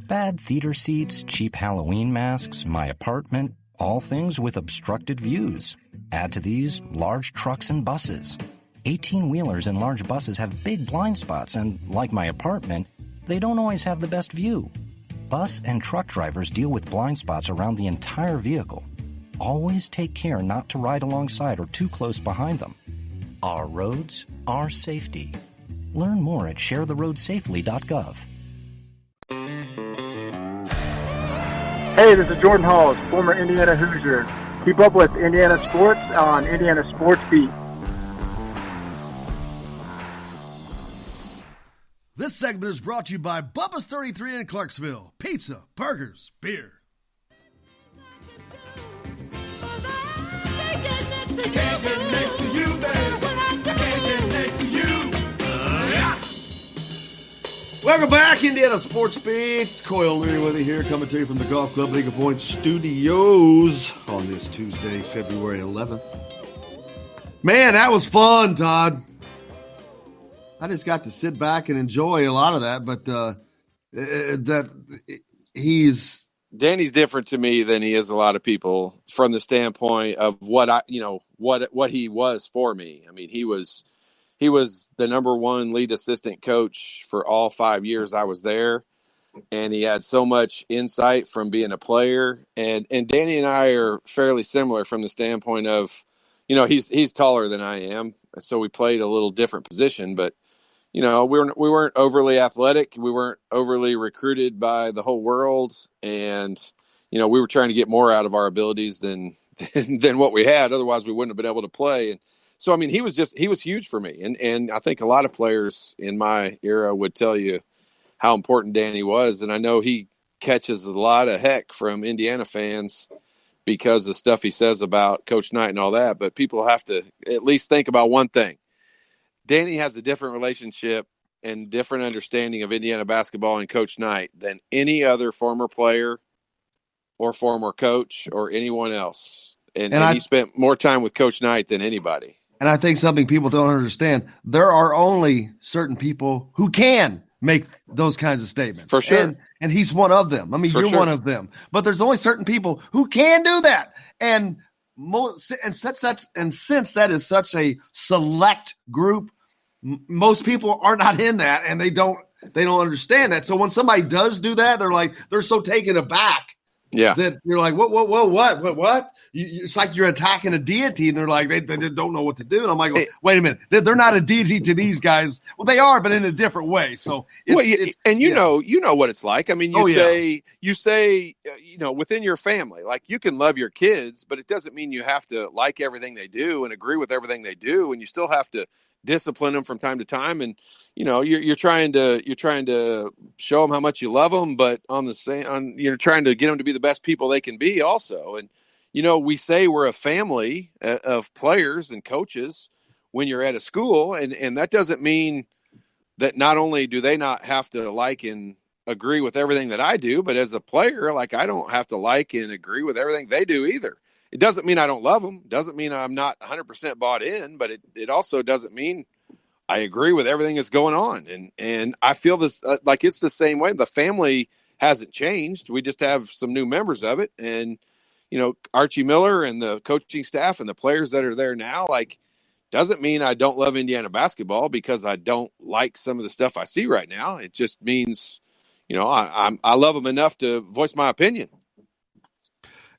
Bad theater seats, cheap Halloween masks, my apartment, all things with obstructed views. Add to these large trucks and buses. 18-wheelers and large buses have big blind spots, and like my apartment, they don't always have the best view. Bus and truck drivers deal with blind spots around the entire vehicle. Always take care not to ride alongside or too close behind them. Our roads, our safety. Learn more at sharetheroadsafely.gov. Hey, this is Jordan Halls, former Indiana Hoosier. Keep up with Indiana sports on Indiana Sports Beat. This segment is brought to you by Bubba's 33 in Clarksville. Pizza, burgers, beer. Can't get next to you, baby. Can't get next to you. Welcome back, Indiana Sports Beat. It's Coyle Leary with you here, coming to you from the Golf Club Eagle Point Studios on this Tuesday, February 11th. Man, that was fun, Todd. I just got to sit back and enjoy a lot of that, but Danny's different to me than he is a lot of people from the standpoint of what he was for me. I mean, he was the number one lead assistant coach for all 5 years I was there. And he had so much insight from being a player. And Danny and I are fairly similar from the standpoint of, he's taller than I am. So we played a little different position, but we weren't overly athletic. We weren't overly recruited by the whole world. And, we were trying to get more out of our abilities than what we had. Otherwise we wouldn't have been able to play. And so, I mean, he was huge for me. And I think a lot of players in my era would tell you how important Danny was. And I know he catches a lot of heck from Indiana fans because of stuff he says about Coach Knight and all that. But people have to at least think about one thing. Danny has a different relationship and different understanding of Indiana basketball and Coach Knight than any other former player or former coach or anyone else. And he spent more time with Coach Knight than anybody. And I think something people don't understand, there are only certain people who can make those kinds of statements. For sure. And he's one of them. I mean, you're one of them. But there's only certain people who can do that. And since that is such a select group, most people are not in that, and they don't understand that. So when somebody does do that, they're so taken aback. Yeah, that you're like, what? It's like you're attacking a deity, and they're like, they don't know what to do. And I'm like, wait a minute, they're not a deity to these guys. Well, they are, but in a different way. So, you know what it's like. I mean, you say, within your family, like you can love your kids, but it doesn't mean you have to like everything they do and agree with everything they do, and you still have to discipline them from time to time. And you're trying to show them how much you love them, but you're trying to get them to be the best people they can be also. And we say we're a family of players and coaches when you're at a school, and that doesn't mean that not only do they not have to like and agree with everything that I do, but as a player, like I don't have to like and agree with everything they do either. It doesn't mean I don't love them. Doesn't mean I'm not 100% bought in, but it also doesn't mean I agree with everything that's going on. And I feel this like it's the same way. The family hasn't changed. We just have some new members of it. And, Archie Miller and the coaching staff and the players that are there now, like, doesn't mean I don't love Indiana basketball because I don't like some of the stuff I see right now. It just means, I love them enough to voice my opinion.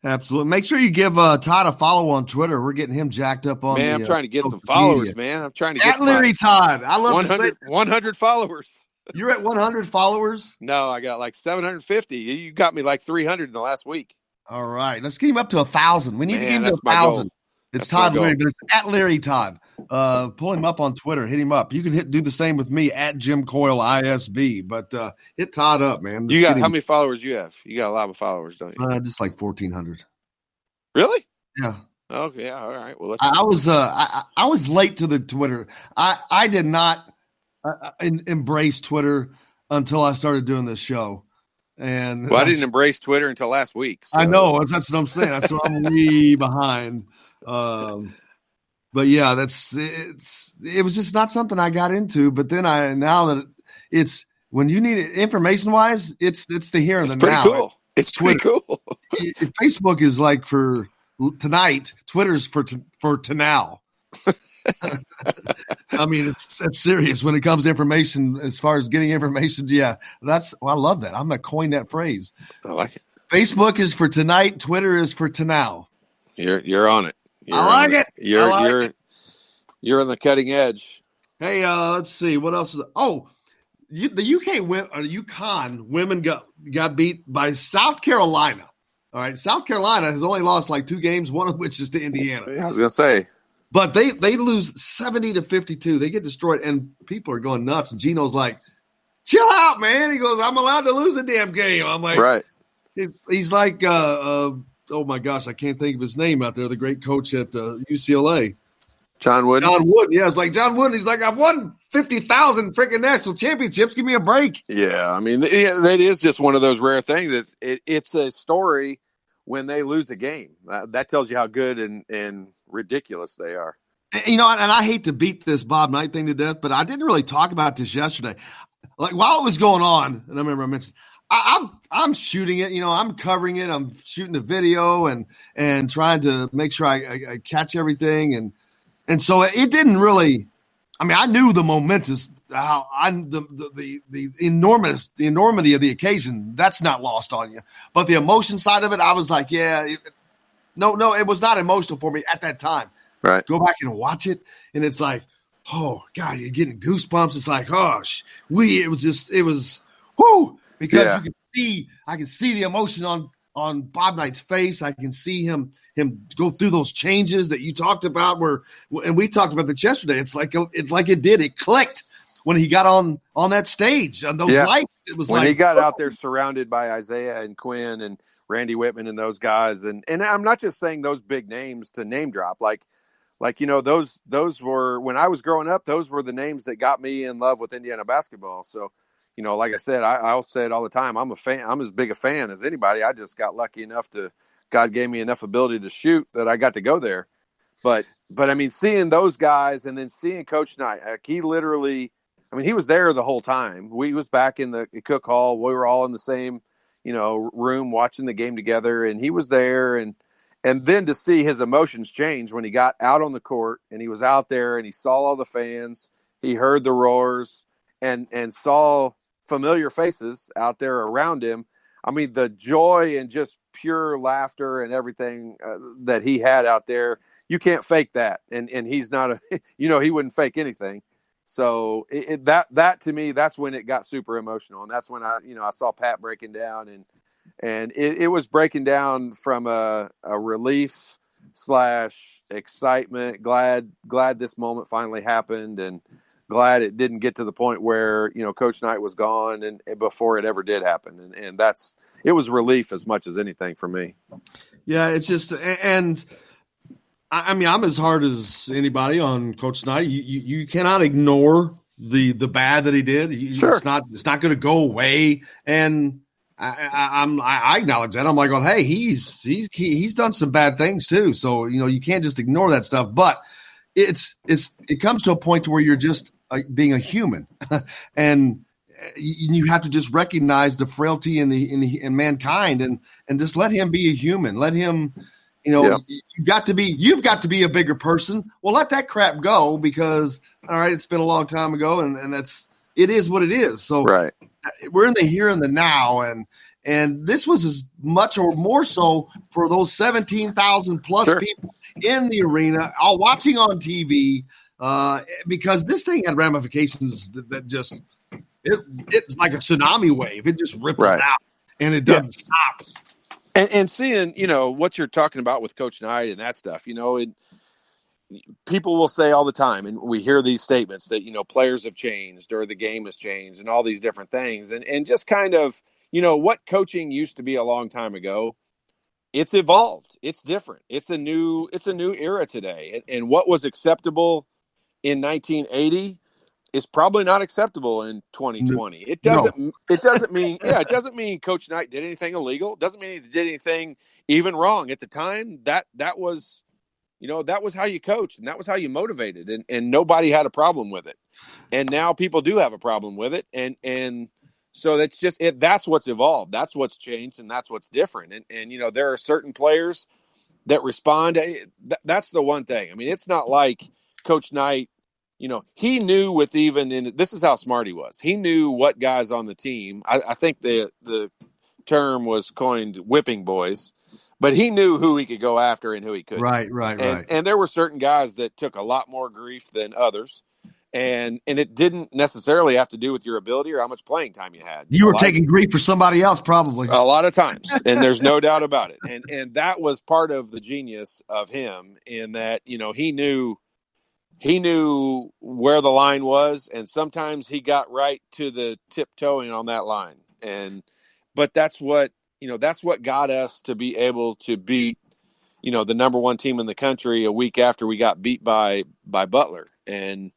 Absolutely. Make sure you give Todd a follow on Twitter. We're getting him jacked up on. Man, I'm trying to get some followers, man. I'm trying to get Larry Todd. I love 100 followers. You're at 100 followers? No, I got like 750. You got me like 300 in the last week. All right, let's get him up to 1,000. We need to get him to 1,000. It's Todd Larry, but it's at Larry Todd. Pull him up on Twitter. Hit him up. You can do the same with me at Jim Coyle ISB. But hit Todd up, man. How many followers you have? You got a lot of followers, don't you? Just like 1,400. Really? Yeah. Okay. Yeah, all right. Well, I was late to the Twitter. I did not embrace Twitter until I started doing this show. And I didn't embrace Twitter until last week. So. I know that's what I'm saying. So I'm way behind. But yeah, it was just not something I got into. But then now that it's when you need it information wise, it's the here and the now. Cool. It's pretty cool. Facebook is like for tonight. Twitter's for now. I mean, it's serious when it comes to information. As far as getting information, yeah, I love that. I'm gonna coin that phrase. I like it. Facebook is for tonight. Twitter is for now. You're on it. I like it. You're on the cutting edge. Hey, let's see what else is. The UConn women got beat by South Carolina. All right, South Carolina has only lost like 2 games, one of which is to Indiana. I was gonna say. But they lose 70-52. They get destroyed, and people are going nuts. And Gino's like, chill out, man. He goes, I'm allowed to lose a damn game. I'm like, right. He's like, oh, my gosh, I can't think of his name out there, the great coach at UCLA. John Wooden? John Wooden, yeah. It's like John Wooden. He's like, I've won 50,000 freaking national championships. Give me a break. Yeah, I mean, that is just one of those rare things. That it's a story when they lose a game. That tells you how good and ridiculous they are. And I hate to beat this Bob Knight thing to death, but I didn't really talk about this yesterday. Like while it was going on, and I remember I mentioned, I'm shooting it. I'm covering it. I'm shooting the video and trying to make sure I catch everything. And so it didn't really. I mean, I knew the momentous, the enormity of the occasion. That's not lost on you. But the emotion side of it, I was like, yeah. No, it was not emotional for me at that time. Right. Go back and watch it, and it's like, oh God, you're getting goosebumps. It's like, it was, whoo, because I can see the emotion on Bob Knight's face. I can see him go through those changes that you talked about. And we talked about this yesterday. It's like it clicked when he got on that stage on those lights. It was when like he got out there surrounded by Isaiah and Quinn and Randy Whitman and those guys. And I'm not just saying those big names to name drop. Like, those were, when I was growing up, those were the names that got me in love with Indiana basketball. So, like I said, I'll say it all the time. I'm a fan. I'm as big a fan as anybody. I just got lucky enough God gave me enough ability to shoot that I got to go there. But I mean, seeing those guys and then seeing Coach Knight, he literally, he was there the whole time. We was back in the Cook Hall. We were all in the same, room watching the game together, and he was there. And then to see his emotions change when he got out on the court and he was out there and he saw all the fans, he heard the roars and saw familiar faces out there around him. The joy and just pure laughter and everything that he had out there, you can't fake that. And he's not he wouldn't fake anything. So that to me, that's when it got super emotional. And that's when I saw Pat breaking down and it was breaking down from a relief / excitement, glad this moment finally happened, and glad it didn't get to the point where, Coach Knight was gone and before it ever did happen. And it was relief as much as anything for me. Yeah, it's just, and I'm as hard as anybody on Coach Knight. You cannot ignore the bad that he did. Sure. It's not going to go away. And I acknowledge that. I'm like, well, hey, he's done some bad things too. So, you can't just ignore that stuff, but it comes to a point to where you're just being a human and you have to just recognize the frailty in mankind and just let him be a human. Let him, you've got to be a bigger person. Well, let that crap go because, all right, it's been a long time ago and it is what it is. So right. We're in the here and the now. And this was as much or more so for those 17,000 plus sure. people in the arena, all watching on TV, because this thing had ramifications that just it's like a tsunami wave. It just ripples right. out and it doesn't stop. And seeing, what you're talking about with Coach Knight and that stuff, people will say all the time, and we hear these statements that, players have changed or the game has changed and all these different things. And just kind of, what coaching used to be a long time ago, it's evolved. It's different. It's a new era today. And what was acceptable in 1980 is probably not acceptable in 2020. It doesn't mean Coach Knight did anything illegal. It doesn't mean he did anything even wrong. At the time, that was, that was how you coached and that was how you motivated, and nobody had a problem with it. And now people do have a problem with it. And so that's just it. That's what's evolved. That's what's changed, and that's what's different. And there are certain players that respond. That's the one thing. It's not like Coach Knight, he knew this is how smart he was. He knew what guys on the team, I think the term was coined whipping boys, but he knew who he could go after and who he couldn't. Right. And there were certain guys that took a lot more grief than others. And it didn't necessarily have to do with your ability or how much playing time you had. You were taking grief for somebody else, probably. A lot of times, and there's no doubt about it. And that was part of the genius of him in that, he knew where the line was, and sometimes he got right to the tiptoeing on that line. But that's what got us to be able to beat, the number one team in the country a week after we got beat by Butler. And,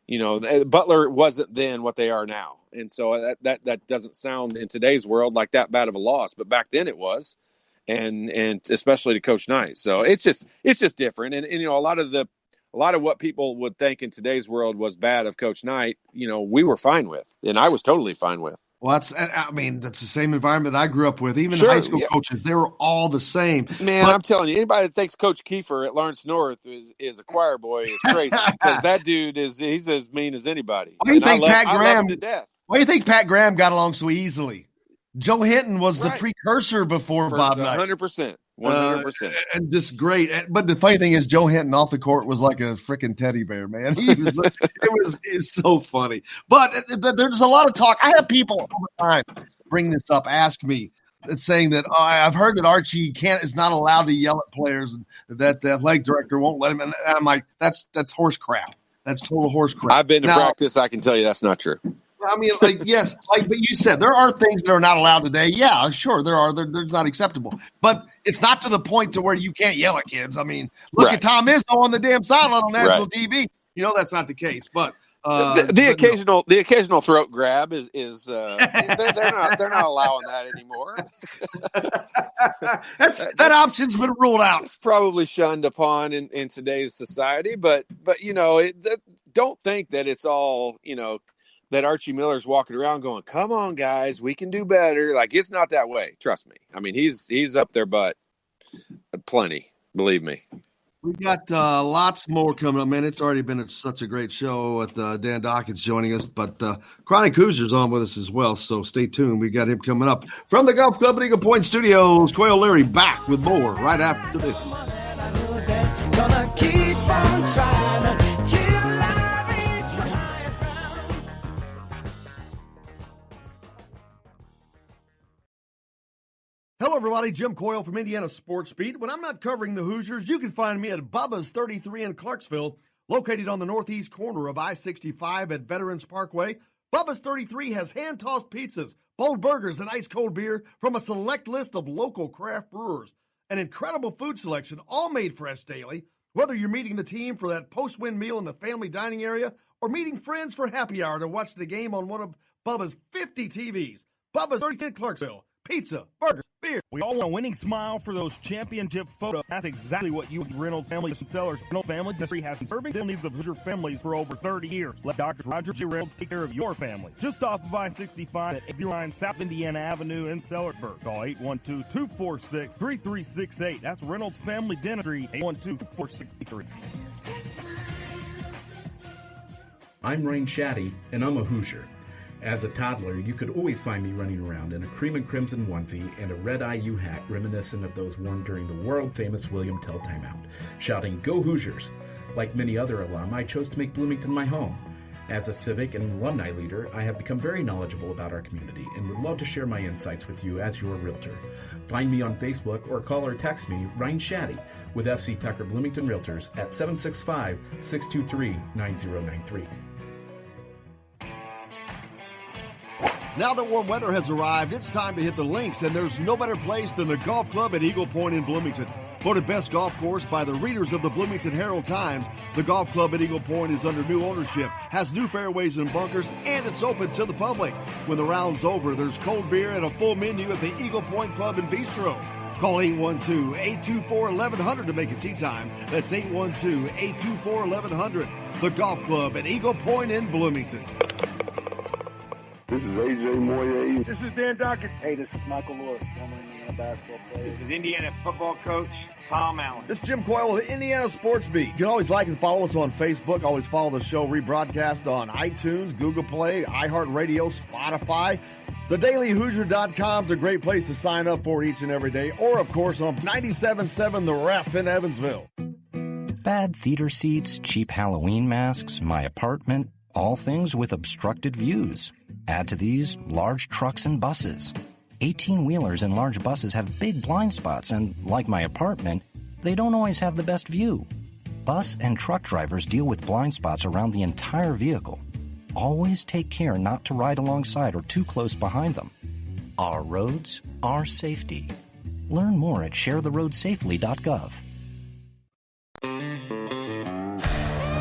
Butler wasn't then what they are now. And so that doesn't sound in today's world like that bad of a loss, but back then it was, and especially to Coach Knight. So it's just different. And a lot of what people would think in today's world was bad of Coach Knight, we were fine with, and I was totally fine with. Well, that's the same environment I grew up with. Even sure, high school coaches, they were all the same. Man, I'm telling you, anybody that thinks Coach Kiefer at Lawrence North is a choir boy is crazy because that dude he's as mean as anybody. Why do you think Pat Graham? I love him to death. Why do you think Pat Graham got along so easily? Joe Hinton was the precursor before Bob Knight. 100%. 100%. And just great. But the funny thing is, Joe Hinton off the court was like a freaking teddy bear, man. It's so funny. But there's a lot of talk. I have people all the time bring this up, ask me, saying that I've heard that Archie is not allowed to yell at players, and that the athletic director won't let him. And I'm like, that's horse crap. That's total horse crap. I've been to practice. I can tell you that's not true. I mean, yes, but you said there are things that are not allowed today. Yeah, sure, there are. They're not acceptable. But it's not to the point to where you can't yell at kids. I mean, look at Tom Izzo on the damn sideline on national TV. You know that's not the case. But the occasional throat grab is they're not allowing that anymore. that option's been ruled out. It's probably shunned upon in today's society, but don't think that it's all that Archie Miller's walking around going, "Come on, guys, we can do better." Like, it's not that way. Trust me. I mean, he's up there, but plenty. Believe me. We got lots more coming up, man. It's already been such a great show with Dan Dawkins joining us, but Chronic Hoosier's on with us as well, so stay tuned. We got him coming up from the Golf Club at Eagle Point Studios. Coy O'Leary back with more right after this. Gonna keep on trying till I reach my highest ground. Hello, everybody. Jim Coyle from Indiana Sports Beat. When I'm not covering the Hoosiers, you can find me at Bubba's 33 in Clarksville, located on the northeast corner of I-65 at Veterans Parkway. Bubba's 33 has hand-tossed pizzas, bold burgers, and ice-cold beer from a select list of local craft brewers. An incredible food selection, all made fresh daily. Whether you're meeting the team for that post-win meal in the family dining area or meeting friends for happy hour to watch the game on one of Bubba's 50 TVs. Bubba's 33 in Clarksville. Pizza, burgers, beer. We all want a winning smile for those championship photos. That's exactly what you Reynolds Family Sellers. Reynolds Family Dentistry has been serving the needs of Hoosier families for over 30 years. Let Dr. Roger G. Reynolds take care of your family. Just off of I-65 at 809 South Indiana Avenue in Sellersburg. Call 812-246-3368. That's Reynolds Family Dentistry, 812-246-3368. I'm Rain Shaddy, and I'm a Hoosier. As a toddler, you could always find me running around in a cream and crimson onesie and a red IU hat reminiscent of those worn during the world-famous William Tell timeout, shouting, "Go Hoosiers!" Like many other alum, I chose to make Bloomington my home. As a civic and alumni leader, I have become very knowledgeable about our community and would love to share my insights with you as your realtor. Find me on Facebook or call or text me, Ryan Shaddy, with FC Tucker Bloomington Realtors at 765-623-9093. Now that warm weather has arrived, it's time to hit the links, and there's no better place than the Golf Club at Eagle Point in Bloomington. Voted best golf course by the readers of the Bloomington Herald-Times, the Golf Club at Eagle Point is under new ownership, has new fairways and bunkers, and it's open to the public. When the round's over, there's cold beer and a full menu at the Eagle Point Pub and Bistro. Call 812-824-1100 to make a tee time. That's 812-824-1100. The Golf Club at Eagle Point in Bloomington. This is AJ Moye. This is Dan Dawkins. Hey, this is Michael Lewis, former Indiana basketball player. This is Indiana football coach Tom Allen. This is Jim Coyle with Indiana Sports Beat. You can always like and follow us on Facebook. Always follow the show rebroadcast on iTunes, Google Play, iHeartRadio, Spotify. TheDailyHoosier.com is a great place to sign up for each and every day. Or, of course, on 97.7 The Ref in Evansville. Bad theater seats, cheap Halloween masks, my apartment, all things with obstructed views. Add to these large trucks and buses. 18-wheelers and large buses have big blind spots, and like my apartment, they don't always have the best view. Bus and truck drivers deal with blind spots around the entire vehicle. Always take care not to ride alongside or too close behind them. Our roads, our safety. Learn more at sharetheroadsafely.gov.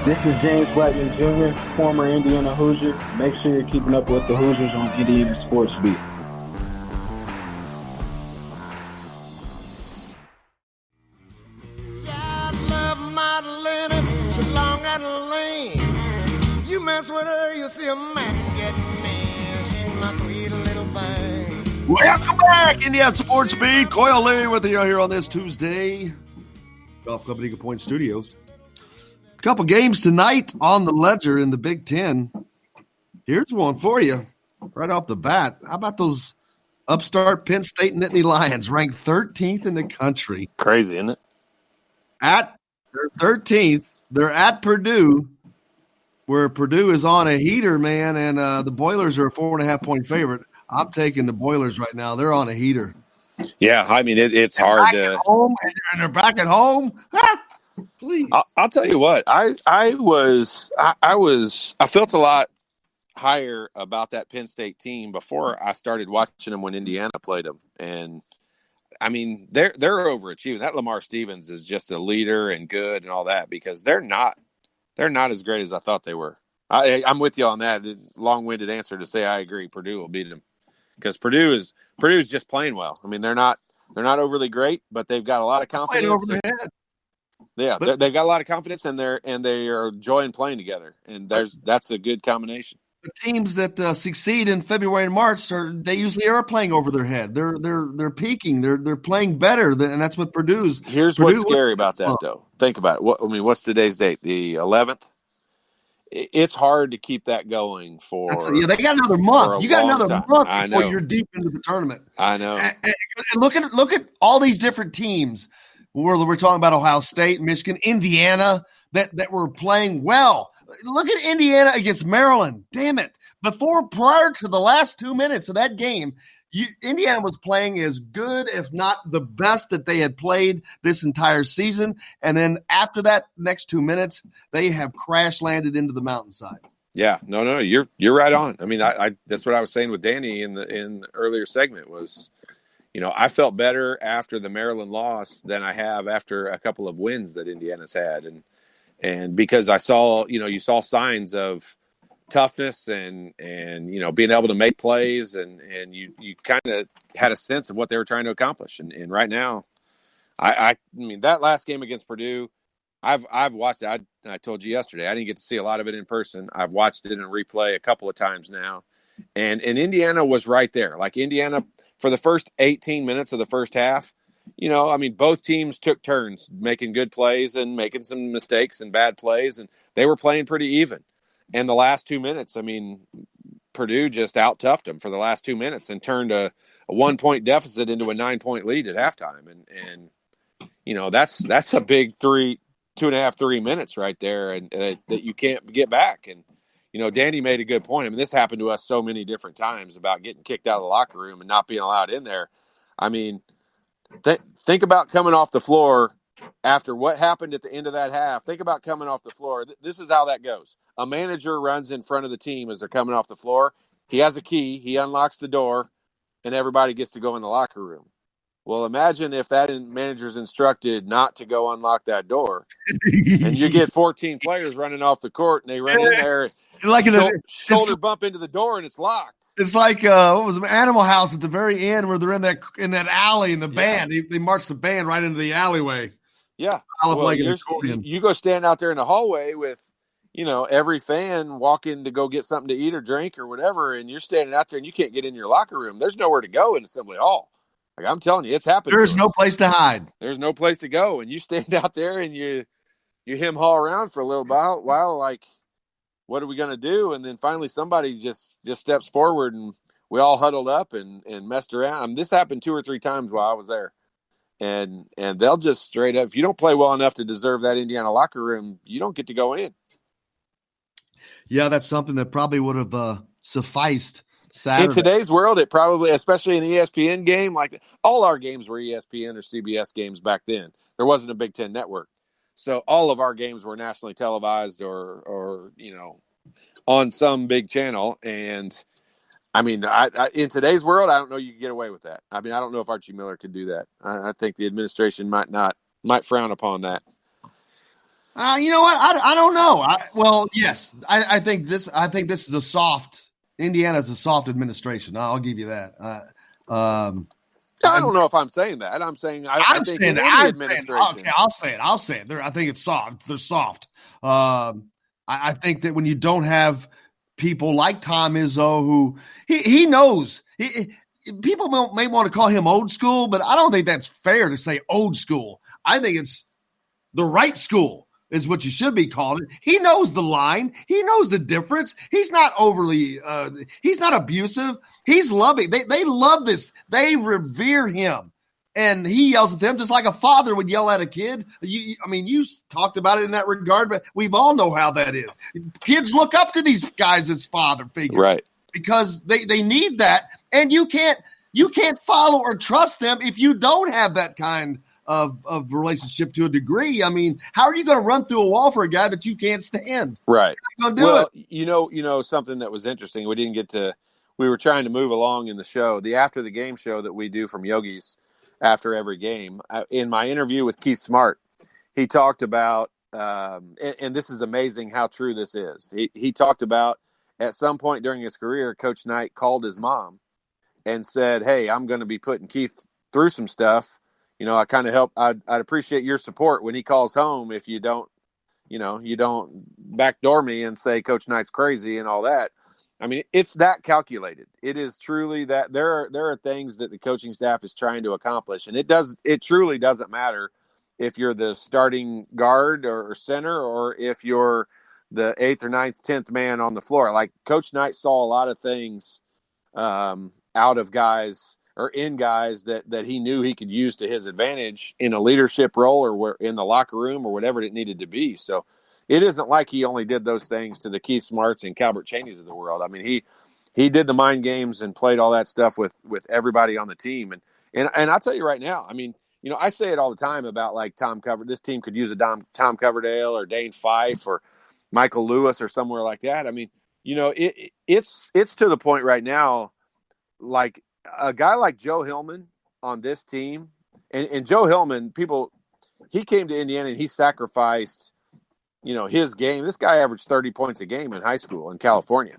This is James Blackman Jr., former Indiana Hoosier. Make sure you're keeping up with the Hoosiers on Indiana Sports Beat. Yeah, I love Madalena, she's long and lame. You mess with her, you see a man get mad. She's my sweet little thing. Welcome back, Indiana Sports Beat. Coy O'Leary with you here on this Tuesday. Golf Club at Eagle Point Studios. Couple games tonight on the ledger in the Big Ten. Here's one for you right off the bat. How about those upstart Penn State Nittany Lions, ranked 13th in the country? Crazy, isn't it? They're 13th. They're at Purdue, where Purdue is on a heater, man, and the Boilers are a 4.5-point favorite. I'm taking the Boilers right now. They're on a heater. Yeah, I mean, it's hard to – home, and they're back at home. Please. I'll tell you what. I felt a lot higher about that Penn State team before I started watching them when Indiana played them, and I mean they're overachieving. That Lamar Stevens is just a leader and good and all that because they're not as great as I thought they were. I'm with you on that. Long-winded answer to say I agree. Purdue will beat them because Purdue's just playing well. I mean they're not overly great, but they've got a lot of confidence. Over their head. Yeah, they've got a lot of confidence, and they are enjoying playing together, and that's a good combination. The teams that succeed in February and March they usually are playing over their head. They're peaking. They're playing better, and that's what Purdue's. Here's what's scary about that, though. Think about it. What's today's date? The 11th. It's hard to keep that going for. They got another month. You got another month before you're deep into the tournament. I know. And look at all these different teams. Where we're talking about Ohio State, Michigan, Indiana that were playing well. Look at Indiana against Maryland. Damn it. Prior to the last 2 minutes of that game, Indiana was playing as good, if not the best that they had played this entire season. And then after that next 2 minutes, they have crash landed into the mountainside. Yeah, no, you're right on. I mean, I that's what I was saying with Danny in the earlier segment was, I felt better after the Maryland loss than I have after a couple of wins that Indiana's had, and because I saw, you saw signs of toughness and being able to make plays, and you kind of had a sense of what they were trying to accomplish. And right now, I mean that last game against Purdue, I've watched it. I told you yesterday I didn't get to see a lot of it in person. I've watched it in replay a couple of times now, and Indiana was right there. Like Indiana for the first 18 minutes of the first half. I mean, both teams took turns making good plays and making some mistakes and bad plays, and they were playing pretty even. And the last 2 minutes, I mean, Purdue just out-toughed them for the last 2 minutes and turned a 1-point deficit into a 9-point lead at halftime. And that's a big 2.5, 3 minutes right there, and that you can't get back. And Danny made a good point. I mean, this happened to us so many different times about getting kicked out of the locker room and not being allowed in there. I mean, think about coming off the floor after what happened at the end of that half. Think about coming off the floor. This is how that goes. A manager runs in front of the team as they're coming off the floor. He has a key. He unlocks the door, and everybody gets to go in the locker room. Well, imagine if that manager's instructed not to go unlock that door, and you get 14 players running off the court, and they run in there, like shoulder bump into the door, and it's locked. It's like what was it, Animal House at the very end where they're in that alley, and the band they march the band right into the alleyway. Yeah, you go stand out there in the hallway with every fan walking to go get something to eat or drink or whatever, and you're standing out there and you can't get in your locker room. There's nowhere to go in Assembly Hall. Like I'm telling you, it's happened. There's no place to hide. There's no place to go, and you stand out there and you hem-haw around for a little while. Like, what are we going to do? And then finally, somebody just steps forward, and we all huddled up and messed around. I mean, this happened 2 or 3 times while I was there, and they'll just straight up. If you don't play well enough to deserve that Indiana locker room, you don't get to go in. Yeah, that's something that probably would have sufficed. Saturday. In today's world, it probably, especially an ESPN game, like all our games were ESPN or CBS games back then. There wasn't a Big Ten network. So all of our games were nationally televised or on some big channel. And I mean, I in today's world, I don't know you can get away with that. I mean, I don't know if Archie Miller could do that. I think the administration might frown upon that. You know what? I don't know. Yes, I think this is a soft. Indiana's a soft administration. I'll give you that. I don't know if I'm saying that. I'm saying I think saying that. Administration. Okay, I'll say it. I think it's soft. They're soft. I think that when you don't have people like Tom Izzo, who he knows, people may want to call him old school, but I don't think that's fair to say old school. I think it's the right school. Is what you should be called. He knows the line. He knows the difference. He's not overly he's not abusive. He's loving. They love this. They revere him. And he yells at them just like a father would yell at a kid. You talked about it in that regard, but we've all know how that is. Kids look up to these guys as father figures. Right. Because they need that. And you can't follow or trust them if you don't have that kind of relationship to a degree. I mean, how are you going to run through a wall for a guy that you can't stand? Right. How are you gonna do it? You know something that was interesting. We were trying to move along in the show, the after the game show that we do from Yogi's after every game. In my interview with Keith Smart, he talked about, and this is amazing how true this is. He talked about at some point during his career, Coach Knight called his mom and said, "Hey, I'm going to be putting Keith through some stuff. You know, I kind of help. I'd appreciate your support when he calls home. If you don't backdoor me and say Coach Knight's crazy and all that." I mean, it's that calculated. It is truly that there are things that the coaching staff is trying to accomplish, and it truly doesn't matter if you're the starting guard or center or if you're the 8th or 9th, 10th man on the floor. Like Coach Knight saw a lot of things out of guys or in guys that he knew he could use to his advantage in a leadership role or in the locker room or whatever it needed to be. So it isn't like he only did those things to the Keith Smarts and Calbert Cheneys of the world. I mean, he did the mind games and played all that stuff with everybody on the team. And I'll tell you right now, I mean, you know, I say it all the time about like Tom Coverdale. This team could use a Tom Coverdale or Dane Fife or Michael Lewis or somewhere like that. I mean, you know, it's to the point right now, like a guy like Joe Hillman on this team, and Joe Hillman, he came to Indiana and he sacrificed, you know, his game. This guy averaged 30 points a game in high school in California.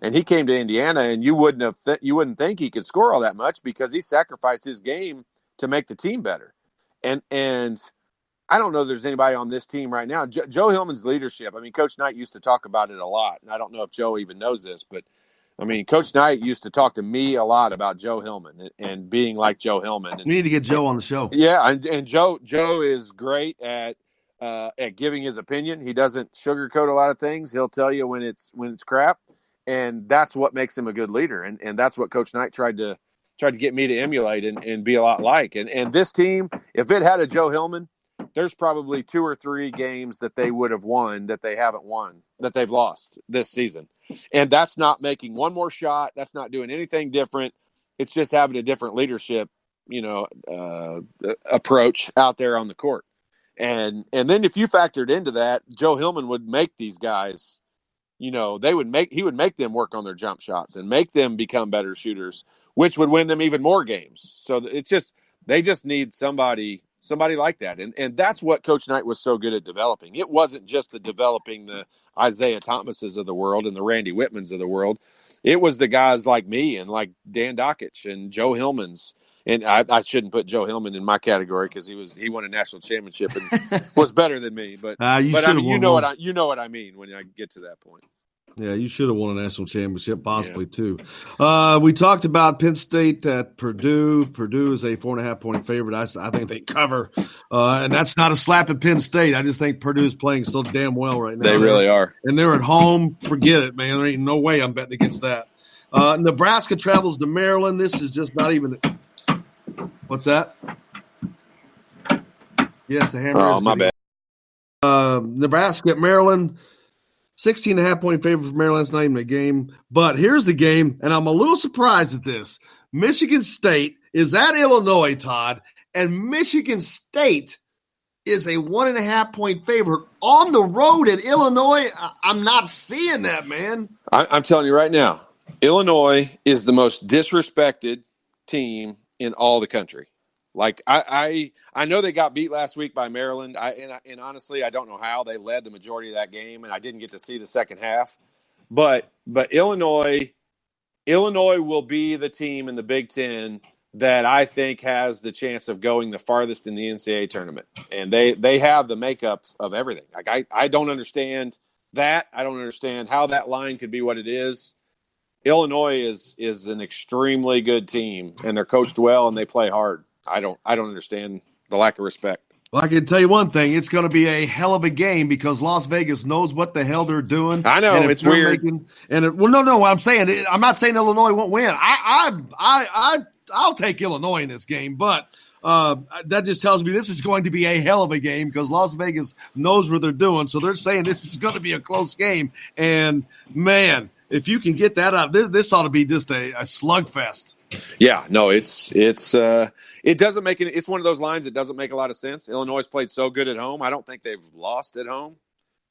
And he came to Indiana, and you wouldn't think he could score all that much because he sacrificed his game to make the team better. And I don't know if there's anybody on this team right now. Joe Hillman's leadership, I mean, Coach Knight used to talk about it a lot. And I don't know if Joe even knows this, but I mean, Coach Knight used to talk to me a lot about Joe Hillman and being like Joe Hillman. And, we need to get Joe on the show. Yeah, and Joe is great at giving his opinion. He doesn't sugarcoat a lot of things. He'll tell you when it's crap, and that's what makes him a good leader. And that's what Coach Knight tried to get me to emulate and be a lot like. And this team, if it had a Joe Hillman, there's probably 2 or 3 games that they would have won that they haven't won, that they've lost this season. And that's not making one more shot. That's not doing anything different. It's just having a different leadership, you know, approach out there on the court. And then if you factored into that, Joe Hillman would make these guys, you know, he would make them work on their jump shots and make them become better shooters, which would win them even more games. So they just need somebody like that. And that's what Coach Knight was so good at developing. It wasn't just developing the Isaiah Thomases of the world and the Randy Whitmans of the world. It was the guys like me and like Dan Dockich and Joe Hillman's. And I shouldn't put Joe Hillman in my category because he won a national championship and was better than me. But I mean, you know what I mean when I get to that point. Yeah, you should have won a national championship, possibly too. We talked about Penn State at Purdue. Purdue is a 4.5-point favorite. I think they cover, and that's not a slap at Penn State. I just think Purdue is playing so damn well right now. They really are, and they're at home. Forget it, man. There ain't no way I'm betting against that. Nebraska travels to Maryland. This is just not even. What's that? Yes, the hammer. Oh, my bad. Nebraska at Maryland. 16.5-point favorite for Maryland. It's not even a game. But here's the game, and I'm a little surprised at this. Michigan State is at Illinois, Todd, and Michigan State is a 1.5-point favorite on the road at Illinois. I'm not seeing that, man. I'm telling you right now, Illinois is the most disrespected team in all the country. Like I know they got beat last week by Maryland. And honestly, I don't know how they led the majority of that game, and I didn't get to see the second half. But Illinois will be the team in the Big Ten that I think has the chance of going the farthest in the NCAA tournament, and they have the makeup of everything. Like I don't understand that. I don't understand how that line could be what it is. Illinois is an extremely good team, and they're coached well and they play hard. I don't understand the lack of respect. Well, I can tell you one thing. It's going to be a hell of a game because Las Vegas knows what the hell they're doing. I know. It's weird. I'm saying – I'm not saying Illinois won't win. I'll take Illinois in this game, but that just tells me this is going to be a hell of a game because Las Vegas knows what they're doing. So they're saying this is going to be a close game. And, man, if you can get that out, this ought to be just a slugfest. Yeah, no, it doesn't make it. It's one of those lines that doesn't make a lot of sense. Illinois has played so good at home. I don't think they've lost at home.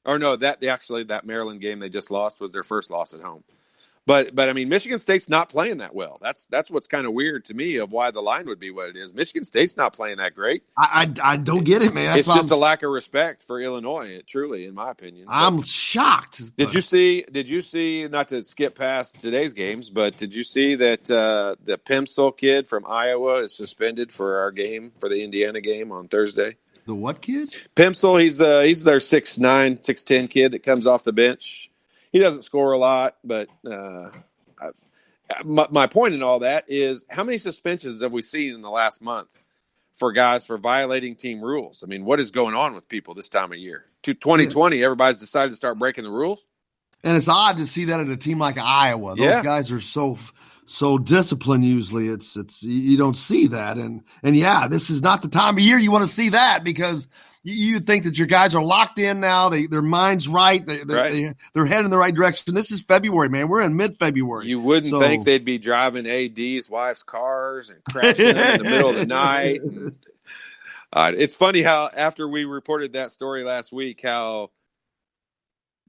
Or no, that Maryland game they just lost was their first loss at home. But I mean, Michigan State's not playing that well. That's what's kind of weird to me of why the line would be what it is. Michigan State's not playing that great. I don't get it, man. It's just a lack of respect for Illinois, truly, in my opinion. I'm shocked. Did you see, not to skip past today's games, but did you see that the Pimsel kid from Iowa is suspended for our game, for the Indiana game on Thursday? The what kid? Pimsel, he's their 6'9", 6'10" kid that comes off the bench. He doesn't score a lot, but my point in all that is how many suspensions have we seen in the last month for guys for violating team rules? I mean, what is going on with people this time of year? 2020, everybody's decided to start breaking the rules. And it's odd to see that at a team like Iowa. Those guys are so disciplined usually. It's you don't see that. And yeah, this is not the time of year you want to see that because you think that your guys are locked in now. Their mind's right. They're heading in the right direction. This is February, man. We're in mid-February. You wouldn't think they'd be driving AD's wife's cars and crashing them in the middle of the night. It's funny how after we reported that story last week, how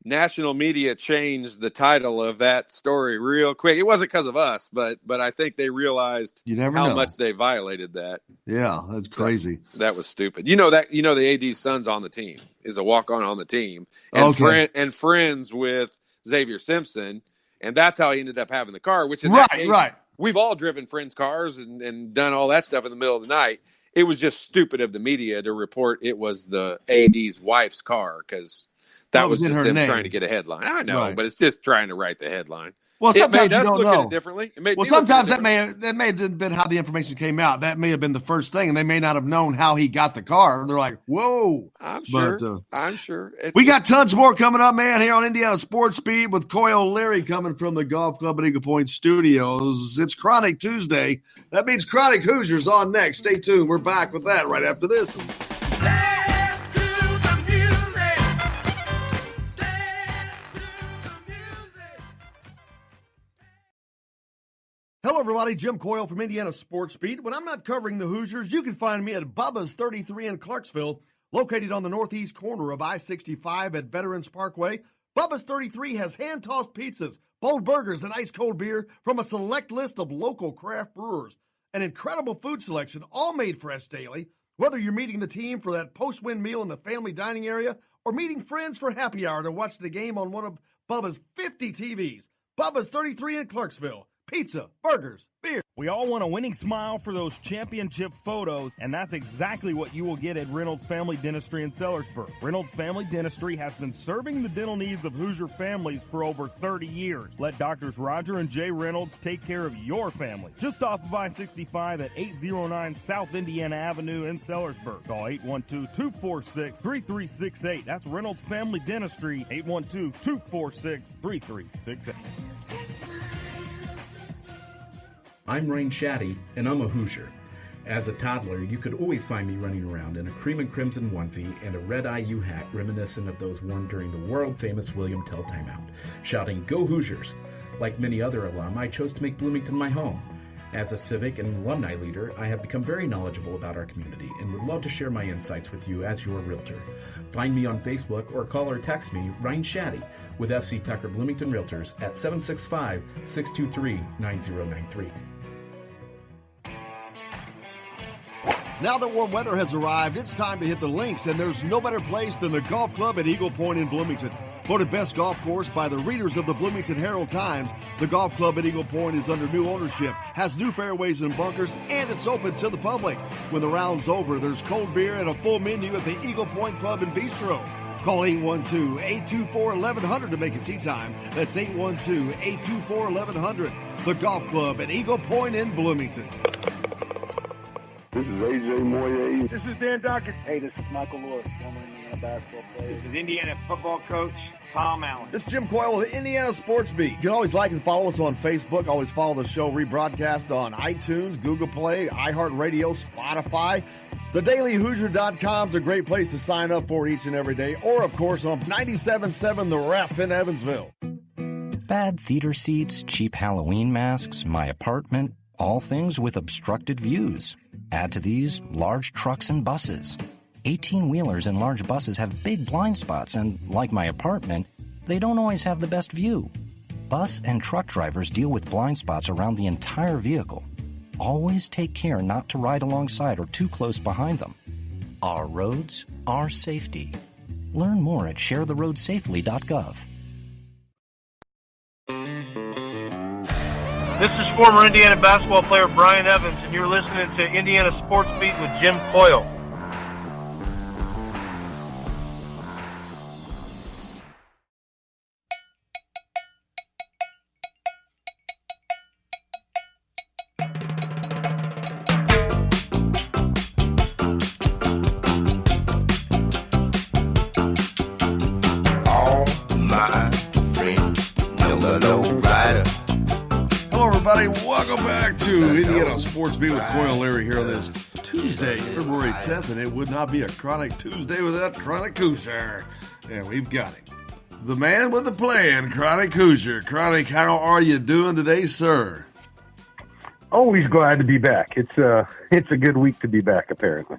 national media changed the title of that story real quick. It wasn't because of us, but I think they realized how much they violated that. Yeah, that's crazy. That was stupid. The AD's son's on the team, is a walk-on on the team, and friends with Xavier Simpson, and that's how he ended up having the car. Which in that case, we've all driven friends' cars and done all that stuff in the middle of the night. It was just stupid of the media to report it was the AD's wife's car because that was just them trying to get a headline. I know, but it's just trying to write the headline. Well, sometimes it made you don't us look know. at it differently. Sometimes that may have been how the information came out. That may have been the first thing, and they may not have known how he got the car. They're like, "Whoa!" I'm sure. We got tons more coming up, man. Here on Indiana Sports Beat with Coy O'Leary coming from the Golf Club at Eagle Point Studios. It's Chronic Tuesday. That means Chronic Hoosiers on next. Stay tuned. We're back with that right after this. Hello, everybody. Jim Coyle from Indiana Sports Beat. When I'm not covering the Hoosiers, you can find me at Bubba's 33 in Clarksville, located on the northeast corner of I-65 at Veterans Parkway. Bubba's 33 has hand-tossed pizzas, bold burgers, and ice-cold beer from a select list of local craft brewers. An incredible food selection, all made fresh daily. Whether you're meeting the team for that post-win meal in the family dining area or meeting friends for happy hour to watch the game on one of Bubba's 50 TVs. Bubba's 33 in Clarksville. Pizza, burgers, beer. We all want a winning smile for those championship photos, and that's exactly what you will get at Reynolds Family Dentistry in Sellersburg. Reynolds Family Dentistry has been serving the dental needs of Hoosier families for over 30 years. Let Doctors Roger and Jay Reynolds take care of your family. Just off of I-65 at 809 South Indiana Avenue in Sellersburg. Call 812-246-3368. That's Reynolds Family Dentistry, 812-246-3368. I'm Rain Shaddy, and I'm a Hoosier. As a toddler, you could always find me running around in a cream and crimson onesie and a red IU hat reminiscent of those worn during the world-famous William Tell timeout, shouting, "Go Hoosiers!" Like many other alum, I chose to make Bloomington my home. As a civic and alumni leader, I have become very knowledgeable about our community and would love to share my insights with you as your realtor. Find me on Facebook or call or text me, Ryan Shaddy, with FC Tucker Bloomington Realtors at 765-623-9093. Now that warm weather has arrived, it's time to hit the links, and there's no better place than the Golf Club at Eagle Point in Bloomington. Voted best golf course by the readers of the Bloomington Herald-Times, the Golf Club at Eagle Point is under new ownership, has new fairways and bunkers, and it's open to the public. When the round's over, there's cold beer and a full menu at the Eagle Point Pub and Bistro. Call 812-824-1100 to make it tee time. That's 812-824-1100. The Golf Club at Eagle Point in Bloomington. This is AJ Moye. This is Dan Dockett. Hey, this is Michael Lewis, former Indiana basketball player. This is Indiana football coach Tom Allen. This is Jim Coyle with Indiana Sports Beat. You can always like and follow us on Facebook. Always follow the show rebroadcast on iTunes, Google Play, iHeartRadio, Spotify. TheDailyHoosier.com is a great place to sign up for each and every day. Or, of course, on 97.7 The Ref in Evansville. Bad theater seats, cheap Halloween masks, my apartment. all things with obstructed views. Add to these large trucks and buses. 18-wheelers and large buses have big blind spots, and like my apartment, they don't always have the best view. Bus and truck drivers deal with blind spots around the entire vehicle. Always take care not to ride alongside or too close behind them. Our roads, our safety. Learn more at sharetheroadsafely.gov. This is former Indiana basketball player Brian Evans, and you're listening to Indiana Sports Beat with Jim Coyle. Welcome back to Indiana Sports Beat with Coyle and Larry here on this Tuesday, February 10th, and it would not be a Chronic Tuesday without Chronic Hoosier. And we've got him. The man with the plan, Chronic Hoosier. Chronic, how are you doing today, sir? Always glad to be back. It's a good week to be back, apparently.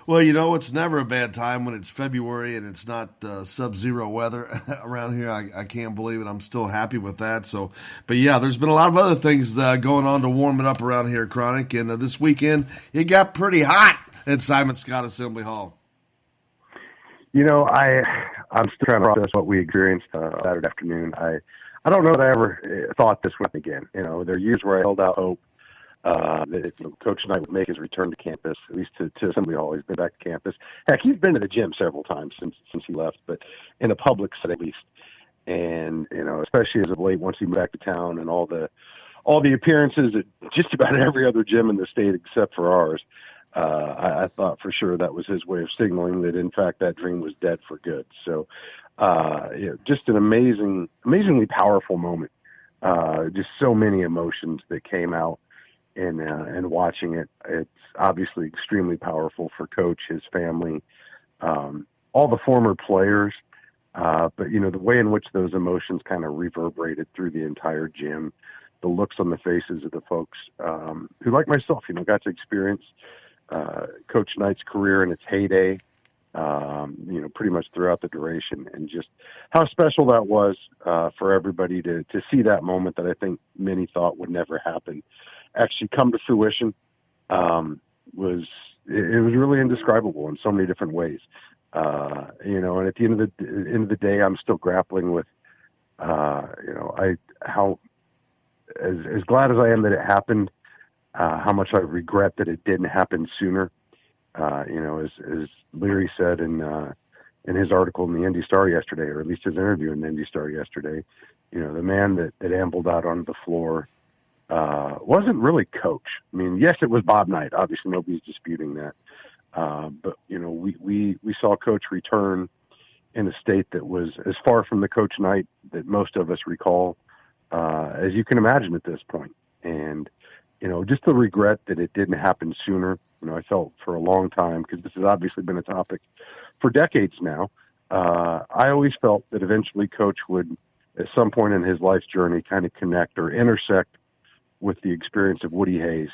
Well, you know, it's never a bad time when it's February and it's not sub-zero weather around here. I can't believe it. I'm still happy with that. So, but yeah, there's been a lot of other things going on to warm it up around here, Chronic. And this weekend, it got pretty hot at Simon Scott Assembly Hall. You know, I'm still trying to process what we experienced Saturday afternoon. I don't know that I ever thought this would happen again. You know, there are years where I held out hope that Coach Knight would make his return to campus, at least to Assembly Hall. He's been back to campus. Heck, he's been to the gym several times since he left, but in a public setting at least. And, you know, especially as of late, once he moved back to town and all the appearances at just about every other gym in the state except for ours, I thought for sure that was his way of signaling that, in fact, that dream was dead for good. So, just an amazingly powerful moment. Just so many emotions that came out. And watching it, it's obviously extremely powerful for Coach, his family, all the former players. But, you know, the way in which those emotions kind of reverberated through the entire gym, the looks on the faces of the folks who, like myself, you know, got to experience Coach Knight's career in its heyday, you know, pretty much throughout the duration, and just how special that was for everybody to see that moment that I think many thought would never happen actually come to fruition. Was really indescribable in so many different ways. You know, and at the end of the day, I'm still grappling with, you know, how as glad as I am that it happened, how much I regret that it didn't happen sooner. You know, as Leary said in his article in the Indy Star yesterday, or at least his interview in the Indy Star yesterday, you know, the man that ambled out onto the floor wasn't really Coach. I mean, yes, it was Bob Knight. Obviously, nobody's disputing that. But, you know, we saw Coach return in a state that was as far from the Coach Knight that most of us recall as you can imagine at this point. And, you know, just the regret that it didn't happen sooner. You know, I felt for a long time, because this has obviously been a topic for decades now. I always felt that eventually Coach would, at some point in his life's journey, kind of connect or intersect with the experience of Woody Hayes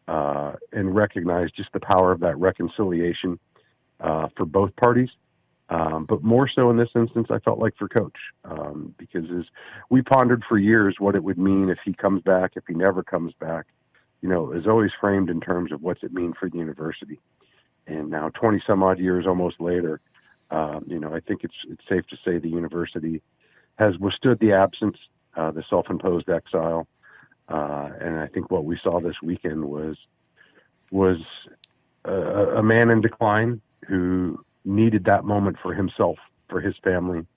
and recognize just the power of that reconciliation for both parties. But more so in this instance, I felt like for Coach, because as we pondered for years what it would mean if he comes back, if he never comes back, you know, is always framed in terms of what's it mean for the university. And now 20 some odd years almost later, you know, I think it's safe to say the university has withstood the absence, the self-imposed exile. And I think what we saw this weekend was a man in decline who needed that moment for himself, for his family,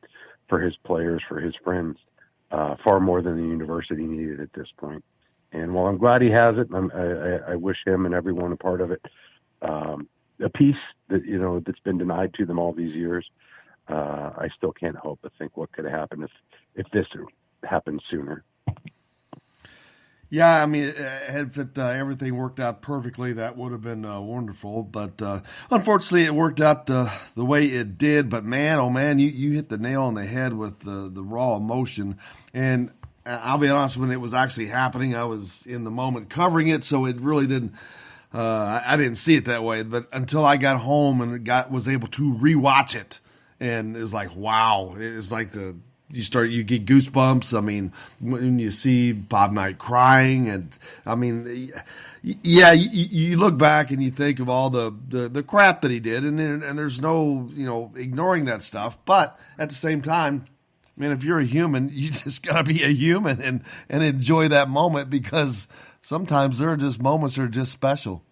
for his players, for his friends, far more than the university needed at this point. And while I'm glad he has it, I wish him and everyone a part of it a peace that, you know, that's been denied to them all these years. I still can't help but think what could have happened if this happened sooner. Yeah, I mean, if everything worked out perfectly, that would have been wonderful. But unfortunately, it worked out the way it did. But man, oh man, you hit the nail on the head with the raw emotion. And I'll be honest, when it was actually happening, I was in the moment covering it, so it really didn't. I didn't see it that way, but until I got home and was able to rewatch it, and it was like, wow! It's like you get goosebumps. I mean, when you see Bob Knight crying, and I mean, yeah, you look back and you think of all the crap that he did, and there's no ignoring that stuff, but at the same time, man, if you're a human, you just gotta be a human and enjoy that moment, because sometimes there are just moments that are just special.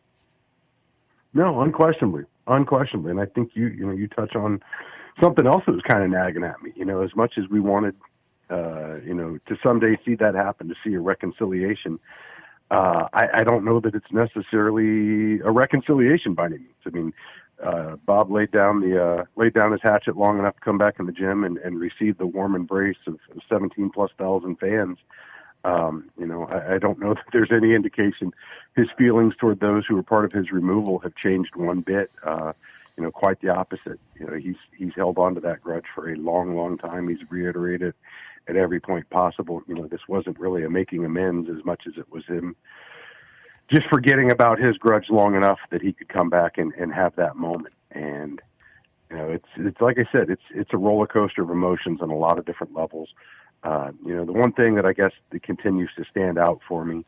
No, unquestionably, and I think you touch on something else that was kind of nagging at me. As much as we wanted, to someday see that happen, to see a reconciliation, I don't know that it's necessarily a reconciliation by any means. I mean, Bob laid down his hatchet long enough to come back in the gym and receive the warm embrace of 17,000+ fans. I don't know that there's any indication his feelings toward those who were part of his removal have changed one bit. Quite the opposite. He's held on to that grudge for a long, long time. He's reiterated at every point possible. This wasn't really a making amends as much as it was him just forgetting about his grudge long enough that he could come back and have that moment. And, it's like I said, it's a roller coaster of emotions on a lot of different levels. The one thing that I guess that continues to stand out for me,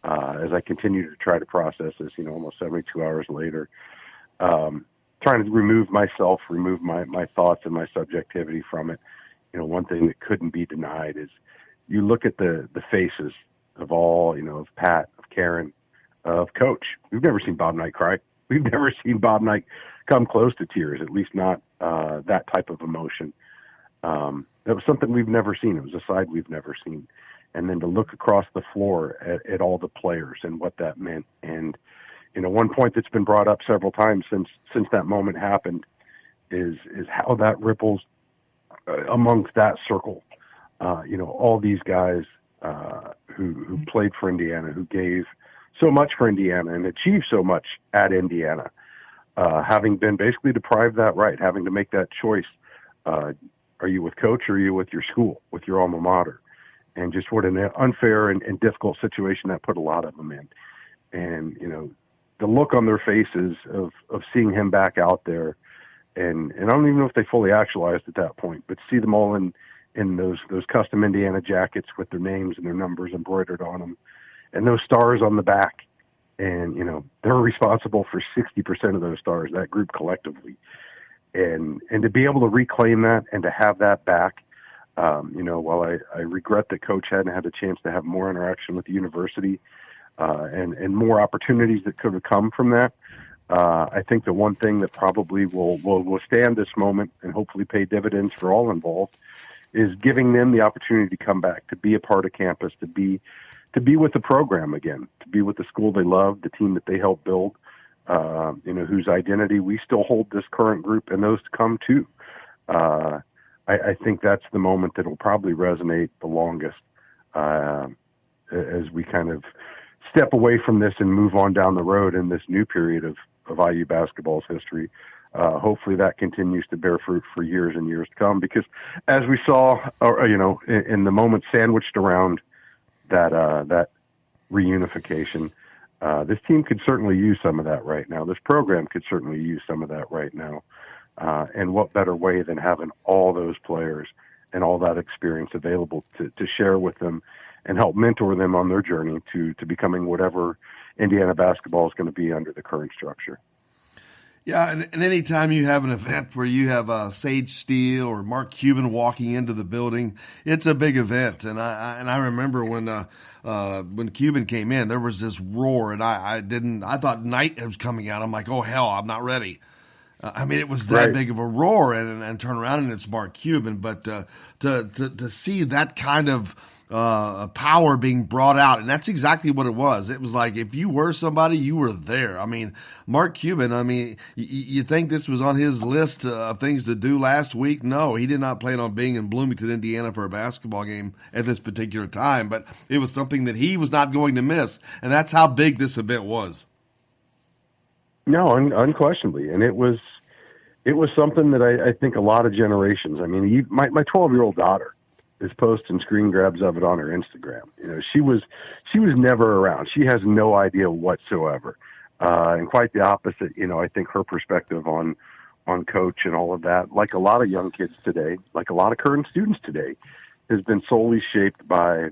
as I continue to try to process this, almost 72 hours later, trying to remove my thoughts and my subjectivity from it. One thing that couldn't be denied is you look at the faces of all, of Pat, of Karen, of Coach. We've never seen Bob Knight cry. We've never seen Bob Knight come close to tears, at least not that type of emotion. That was something we've never seen. It was a side we've never seen. And then to look across the floor at all the players and what that meant. And, one point that's been brought up several times since that moment happened is how that ripples amongst that circle. All these guys who played for Indiana, who gave so much for Indiana and achieved so much at Indiana, having been basically deprived that right, having to make that choice. Are you with Coach or are you with your school, with your alma mater? And just what an unfair and difficult situation that put a lot of them in. And, the look on their faces of seeing him back out there, and I don't even know if they fully actualized at that point, but see them all in those custom Indiana jackets with their names and their numbers embroidered on them, and those stars on the back. And, they're responsible for 60% of those stars, that group collectively. And to be able to reclaim that and to have that back, while I regret that Coach hadn't had a chance to have more interaction with the university and more opportunities that could have come from that, I think the one thing that probably will stand this moment and hopefully pay dividends for all involved is giving them the opportunity to come back, to be a part of campus, to be with the program again, to be with the school they love, the team that they helped build, whose identity we still hold this current group and those to come too. I think that's the moment that will probably resonate the longest as we kind of step away from this and move on down the road in this new period of IU basketball's history. Hopefully that continues to bear fruit for years and years to come, because as we saw, in the moment sandwiched around that reunification, this team could certainly use some of that right now. This program could certainly use some of that right now. And what better way than having all those players and all that experience available to share with them and help mentor them on their journey to becoming whatever Indiana basketball is going to be under the current structure. Yeah, and anytime you have an event where you have Sage Steele or Mark Cuban walking into the building, it's a big event. And I remember when Cuban came in, there was this roar, and I thought Knight was coming out. I'm like, oh hell, I'm not ready. It was that big of a roar, and turn around and it's Mark Cuban. But to see that kind of power being brought out, and that's exactly what it was. It was like if you were somebody, you were there. Mark Cuban. You think this was on his list of things to do last week? No, he did not plan on being in Bloomington, Indiana, for a basketball game at this particular time. But it was something that he was not going to miss, and that's how big this event was. No, unquestionably, and it was something that I think a lot of generations. My 12-year-old daughter is posting screen grabs of it on her Instagram. She was never around. She has no idea whatsoever. And quite the opposite. I think her perspective on coach and all of that, like a lot of young kids today, like a lot of current students today, has been solely shaped by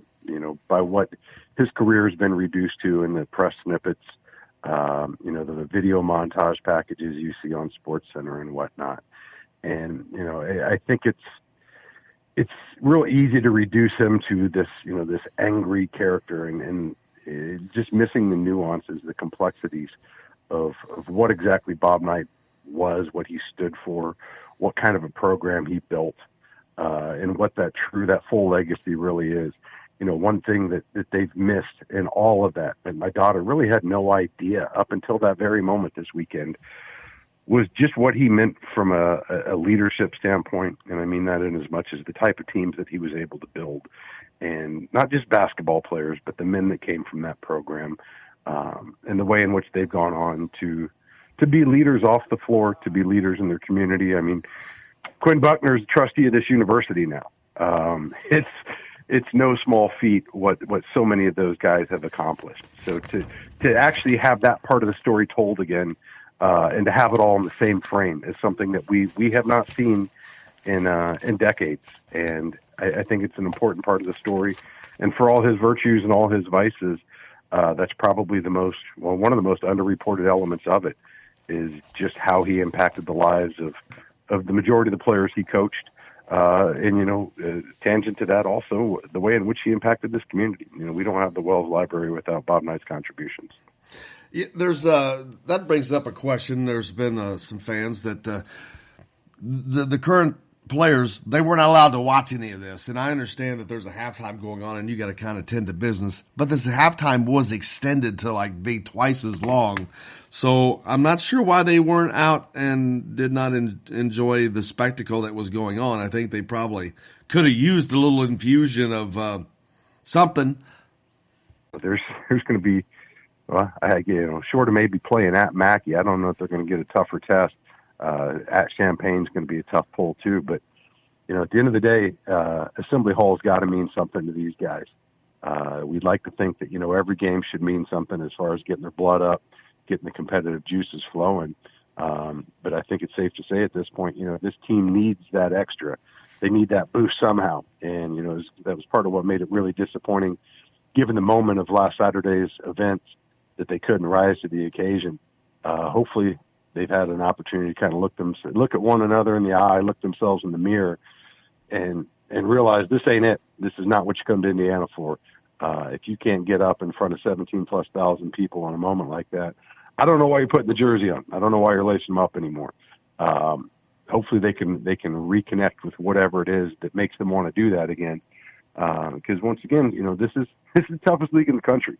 what his career has been reduced to in the press snippets, the video montage packages you see on SportsCenter and whatnot. And, I think it's real easy to reduce him to this, this angry character and just missing the nuances, the complexities of what exactly Bob Knight was, what he stood for, what kind of a program he built, and what that full legacy really is. One thing that they've missed in all of that, and my daughter really had no idea up until that very moment this weekend, was just what he meant from a leadership standpoint. And I mean that in as much as the type of teams that he was able to build, and not just basketball players, but the men that came from that program, and the way in which they've gone on to be leaders off the floor, to be leaders in their community. I mean, Quinn Buckner is trustee of this university now. It's no small feat what so many of those guys have accomplished. So to actually have that part of the story told again, and to have it all in the same frame is something that we have not seen in decades. And I think it's an important part of the story. And for all his virtues and all his vices, that's probably one of the most underreported elements of it, is just how he impacted the lives of the majority of the players he coached. Tangent to that also, the way in which he impacted this community. We don't have the Wells Library without Bob Knight's contributions. Yeah, there's that brings up a question. There's been some fans that the current players, they weren't allowed to watch any of this, and I understand that there's a halftime going on, and you got to kind of tend to business. But this halftime was extended to be twice as long, so I'm not sure why they weren't out and did not enjoy the spectacle that was going on. I think they probably could have used a little infusion of something. There's going to be. Well, short of maybe playing at Mackey, I don't know if they're going to get a tougher test. At Champagne's going to be a tough pull too. But at the end of the day, Assembly Hall's got to mean something to these guys. We'd like to think that every game should mean something as far as getting their blood up, getting the competitive juices flowing. But I think it's safe to say at this point, this team needs that extra. They need that boost somehow, and that was part of what made it really disappointing, given the moment of last Saturday's event, that they couldn't rise to the occasion. Hopefully they've had an opportunity to kind of look at one another in the eye, look themselves in the mirror, and realize this ain't it. This is not what you come to Indiana for. If you can't get up in front of 17,000+ people on a moment like that, I don't know why you're putting the jersey on. I don't know why you're lacing them up anymore. Hopefully they can reconnect with whatever it is that makes them want to do that again. Because once again, this is the toughest league in the country.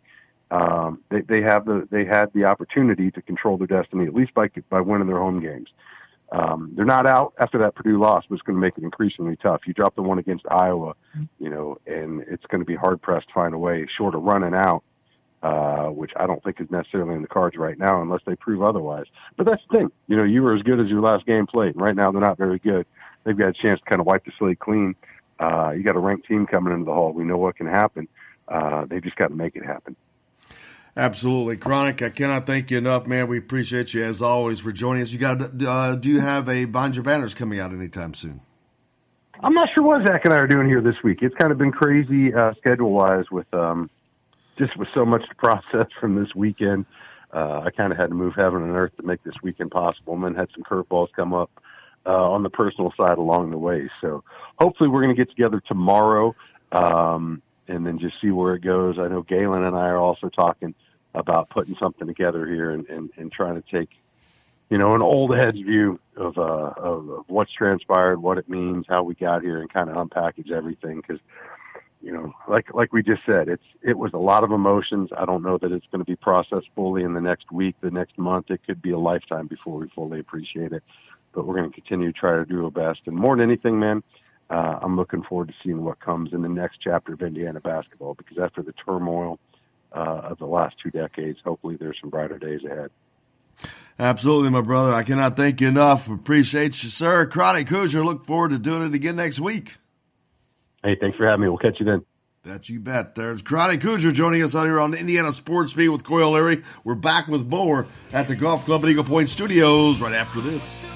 They had the opportunity to control their destiny, at least by winning their home games. They're not out after that Purdue loss, but it's going to make it increasingly tough. You drop the one against Iowa, and it's going to be hard pressed to find a way short of running out, which I don't think is necessarily in the cards right now unless they prove otherwise. But that's the thing. You were as good as your last game played. And right now they're not very good. They've got a chance to kind of wipe the slate clean. You got a ranked team coming into the hall. We know what can happen. They just got to make it happen. Absolutely. Chronic, I cannot thank you enough, man. We appreciate you, as always, for joining us. Do you have a Bind Your Banners coming out anytime soon? I'm not sure what Zach and I are doing here this week. It's kind of been crazy schedule-wise with so much to process from this weekend. I kind of had to move heaven and earth to make this weekend possible, and then had some curveballs come up on the personal side along the way. So hopefully we're going to get together tomorrow and then just see where it goes. I know Galen and I are also talking about putting something together here and trying to take, an old head's view of what's transpired, what it means, how we got here, and kind of unpackage everything. Because, like we just said, it was a lot of emotions. I don't know that it's going to be processed fully in the next week, the next month. It could be a lifetime before we fully appreciate it. But we're going to continue to try to do our best. And more than anything, man, I'm looking forward to seeing what comes in the next chapter of Indiana basketball, because after the turmoil of the last 2 decades, hopefully there's some brighter days ahead. Absolutely, my brother. I cannot thank you enough. Appreciate you, sir. Chronic Hoosier, look forward to doing it again next week. Hey, thanks for having me. We'll catch you then. That you bet. There's Karate Hoosier joining us out here on Indiana Sports Beat with Coyle Leary. We're back with more at the Golf Club at Eagle Point Studios right after this.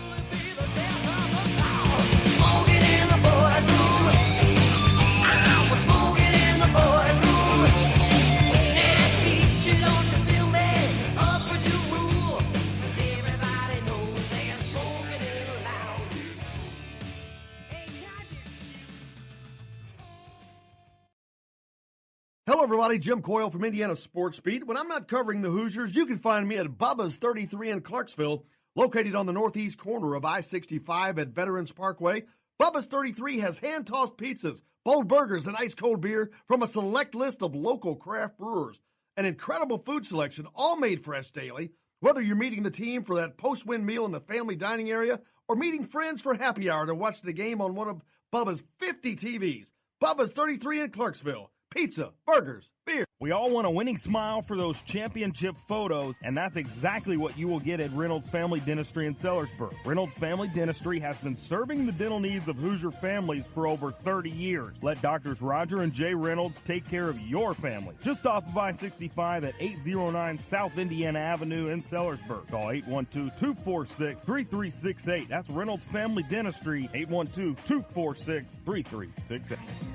Hello, everybody. Jim Coyle from Indiana Sports Beat. When I'm not covering the Hoosiers, you can find me at Bubba's 33 in Clarksville, located on the northeast corner of I-65 at Veterans Parkway. Bubba's 33 has hand-tossed pizzas, bold burgers, and ice-cold beer from a select list of local craft brewers. An incredible food selection, all made fresh daily. Whether you're meeting the team for that post-win meal in the family dining area or meeting friends for happy hour to watch the game on one of Bubba's 50 TVs. Bubba's 33 in Clarksville. Pizza, burgers, beer. We all want a winning smile for those championship photos, and that's exactly what you will get at Reynolds Family Dentistry in Sellersburg. Reynolds Family Dentistry has been serving the dental needs of Hoosier families for over 30 years. Let Doctors Roger and Jay Reynolds take care of your family. Just off of I-65 at 809 South Indiana Avenue in Sellersburg. Call 812-246-3368. That's Reynolds Family Dentistry, 812-246-3368.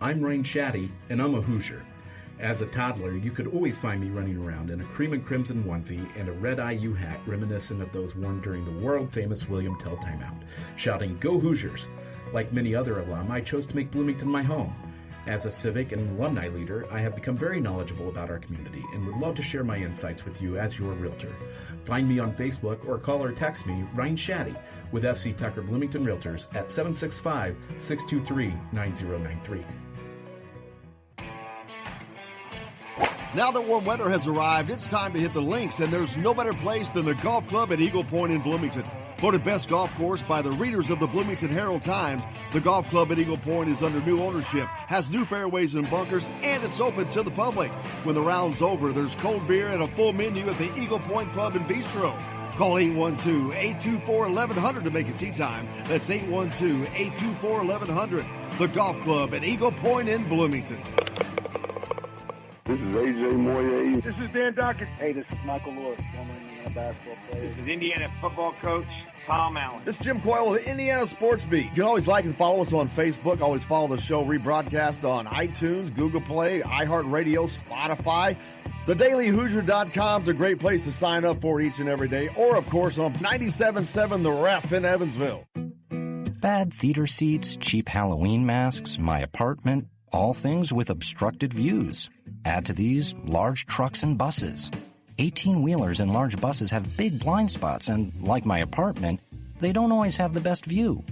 I'm Rain Shaddy, and I'm a Hoosier. As a toddler, you could always find me running around in a cream and crimson onesie and a red IU hat reminiscent of those worn during the world-famous William Tell timeout, shouting, "Go Hoosiers!" Like many other alum, I chose to make Bloomington my home. As a civic and alumni leader, I have become very knowledgeable about our community and would love to share my insights with you as your realtor. Find me on Facebook or call or text me, Ryan Shaddy, with FC Tucker Bloomington Realtors at 765-623-9093. Now that warm weather has arrived, it's time to hit the links, and there's no better place than the golf club at Eagle Point in Bloomington. Voted best golf course by the readers of the Bloomington Herald-Times, the golf club at Eagle Point is under new ownership, has new fairways and bunkers, and it's open to the public. When the round's over, there's cold beer and a full menu at the Eagle Point Pub and Bistro. Call 812-824-1100 to make a tee time. That's 812-824-1100. The golf club at Eagle Point in Bloomington. This is AJ Moye. This is Dan Dockett. Hey, this is Michael Lewis, former Indiana basketball player. This is Indiana football coach Tom Allen. This is Jim Coyle with the Indiana Sports Beat. You can always like and follow us on Facebook. Always follow the show rebroadcast on iTunes, Google Play, iHeartRadio, Spotify. TheDailyHoosier.com is a great place to sign up for each and every day. Or, of course, on 97.7 The Ref in Evansville. Bad theater seats, cheap Halloween masks, my apartment, all things with obstructed views. Add to these large trucks and buses. 18-wheelers and large buses have big blind spots, and like my apartment, they don't always have the best view.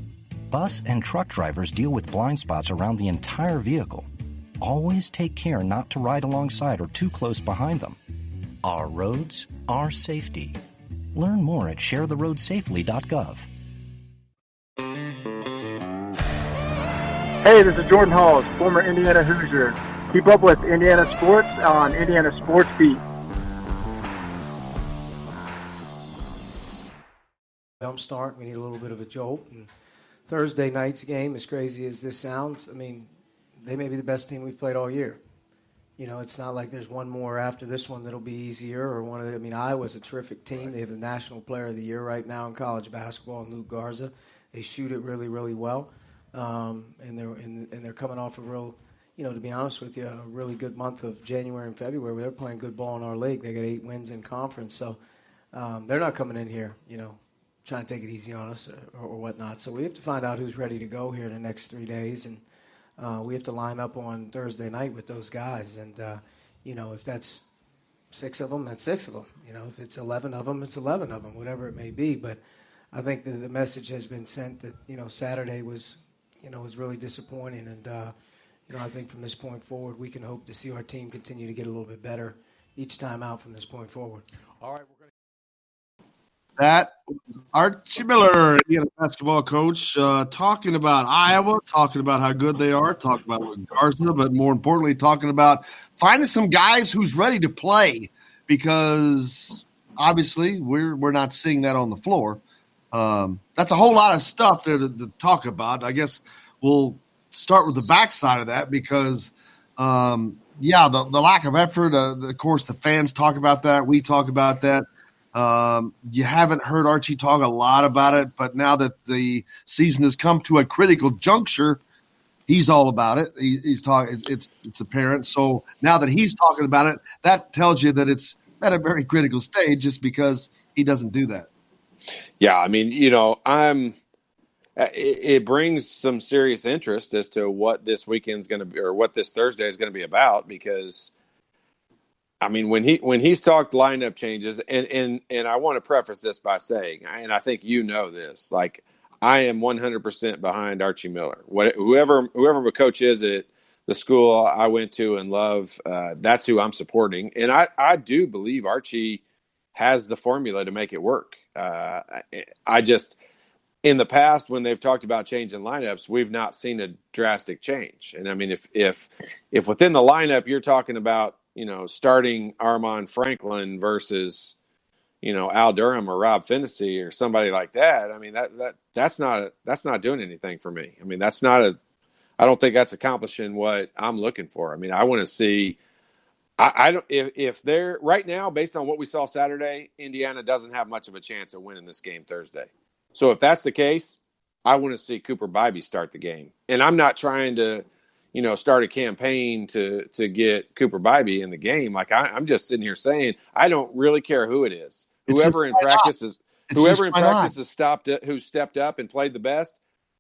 Bus and truck drivers deal with blind spots around the entire vehicle. Always take care not to ride alongside or too close behind them. Our roads, our safety. Learn more at sharetheroadsafely.gov. Hey, this is Jordan Halls, former Indiana Hoosier. Keep up with Indiana sports on Indiana Sports Beat. Jumpstart. We need a little bit of a jolt. And Thursday night's game, as crazy as this sounds, I mean, they may be the best team we've played all year. You know, it's not like there's one more after this one that'll be easier. Or one of the, I mean, Iowa's a terrific team. They have the National Player of the Year right now in college basketball, and Luke Garza. They shoot it really, really well. And they're coming off a real, you know, to be honest with you, a really good month of January and February where they're playing good ball in our league. They got 8 wins in conference, so they're not coming in here, you know, trying to take it easy on us or whatnot. So we have to find out who's ready to go here in the next 3 days, and we have to line up on Thursday night with those guys. And you know, if that's 6 of them, that's 6 of them. You know, if it's 11 of them, it's 11 of them, whatever it may be. But I think that the message has been sent that, you know, Saturday was really disappointing. And, you know, I think from this point forward, we can hope to see our team continue to get a little bit better each time out from this point forward. All right, we're going to. That was Archie Miller, Indiana basketball coach, talking about Iowa, talking about how good they are, talking about Garza, but more importantly, talking about finding some guys who's ready to play, because obviously we're not seeing that on the floor. That's a whole lot of stuff there to talk about. I guess we'll start with the backside of that because, the lack of effort. Of course, the fans talk about that. We talk about that. You haven't heard Archie talk a lot about it, but now that the season has come to a critical juncture, he's all about it. He's talking. It's apparent. So now that he's talking about it, that tells you that it's at a very critical stage, just because he doesn't do that. Yeah, I mean, it brings some serious interest as to what this weekend's going to be, or what this Thursday is going to be about, because I mean, when he's talked lineup changes, and I want to preface this by saying, and I think you know this, like, I am 100% behind Archie Miller. Whoever the coach is at the school I went to and love, that's who I'm supporting. And I do believe Archie has the formula to make it work. I just, in the past, when they've talked about changing lineups, we've not seen a drastic change. And I mean, if within the lineup you're talking about, starting Armand Franklin versus, Al Durham or Rob Finney or somebody like that, I mean, that's not doing anything for me. I mean, I don't think that's accomplishing what I'm looking for. I mean, I want to see. I don't, if they're right now, based on what we saw Saturday, Indiana doesn't have much of a chance of winning this game Thursday. So if that's the case, I want to see Cooper Bybee start the game. And I'm not trying to, start a campaign to get Cooper Bybee in the game. Like, I'm just sitting here saying, I don't really care who it is. Whoever in practice who stepped up and played the best,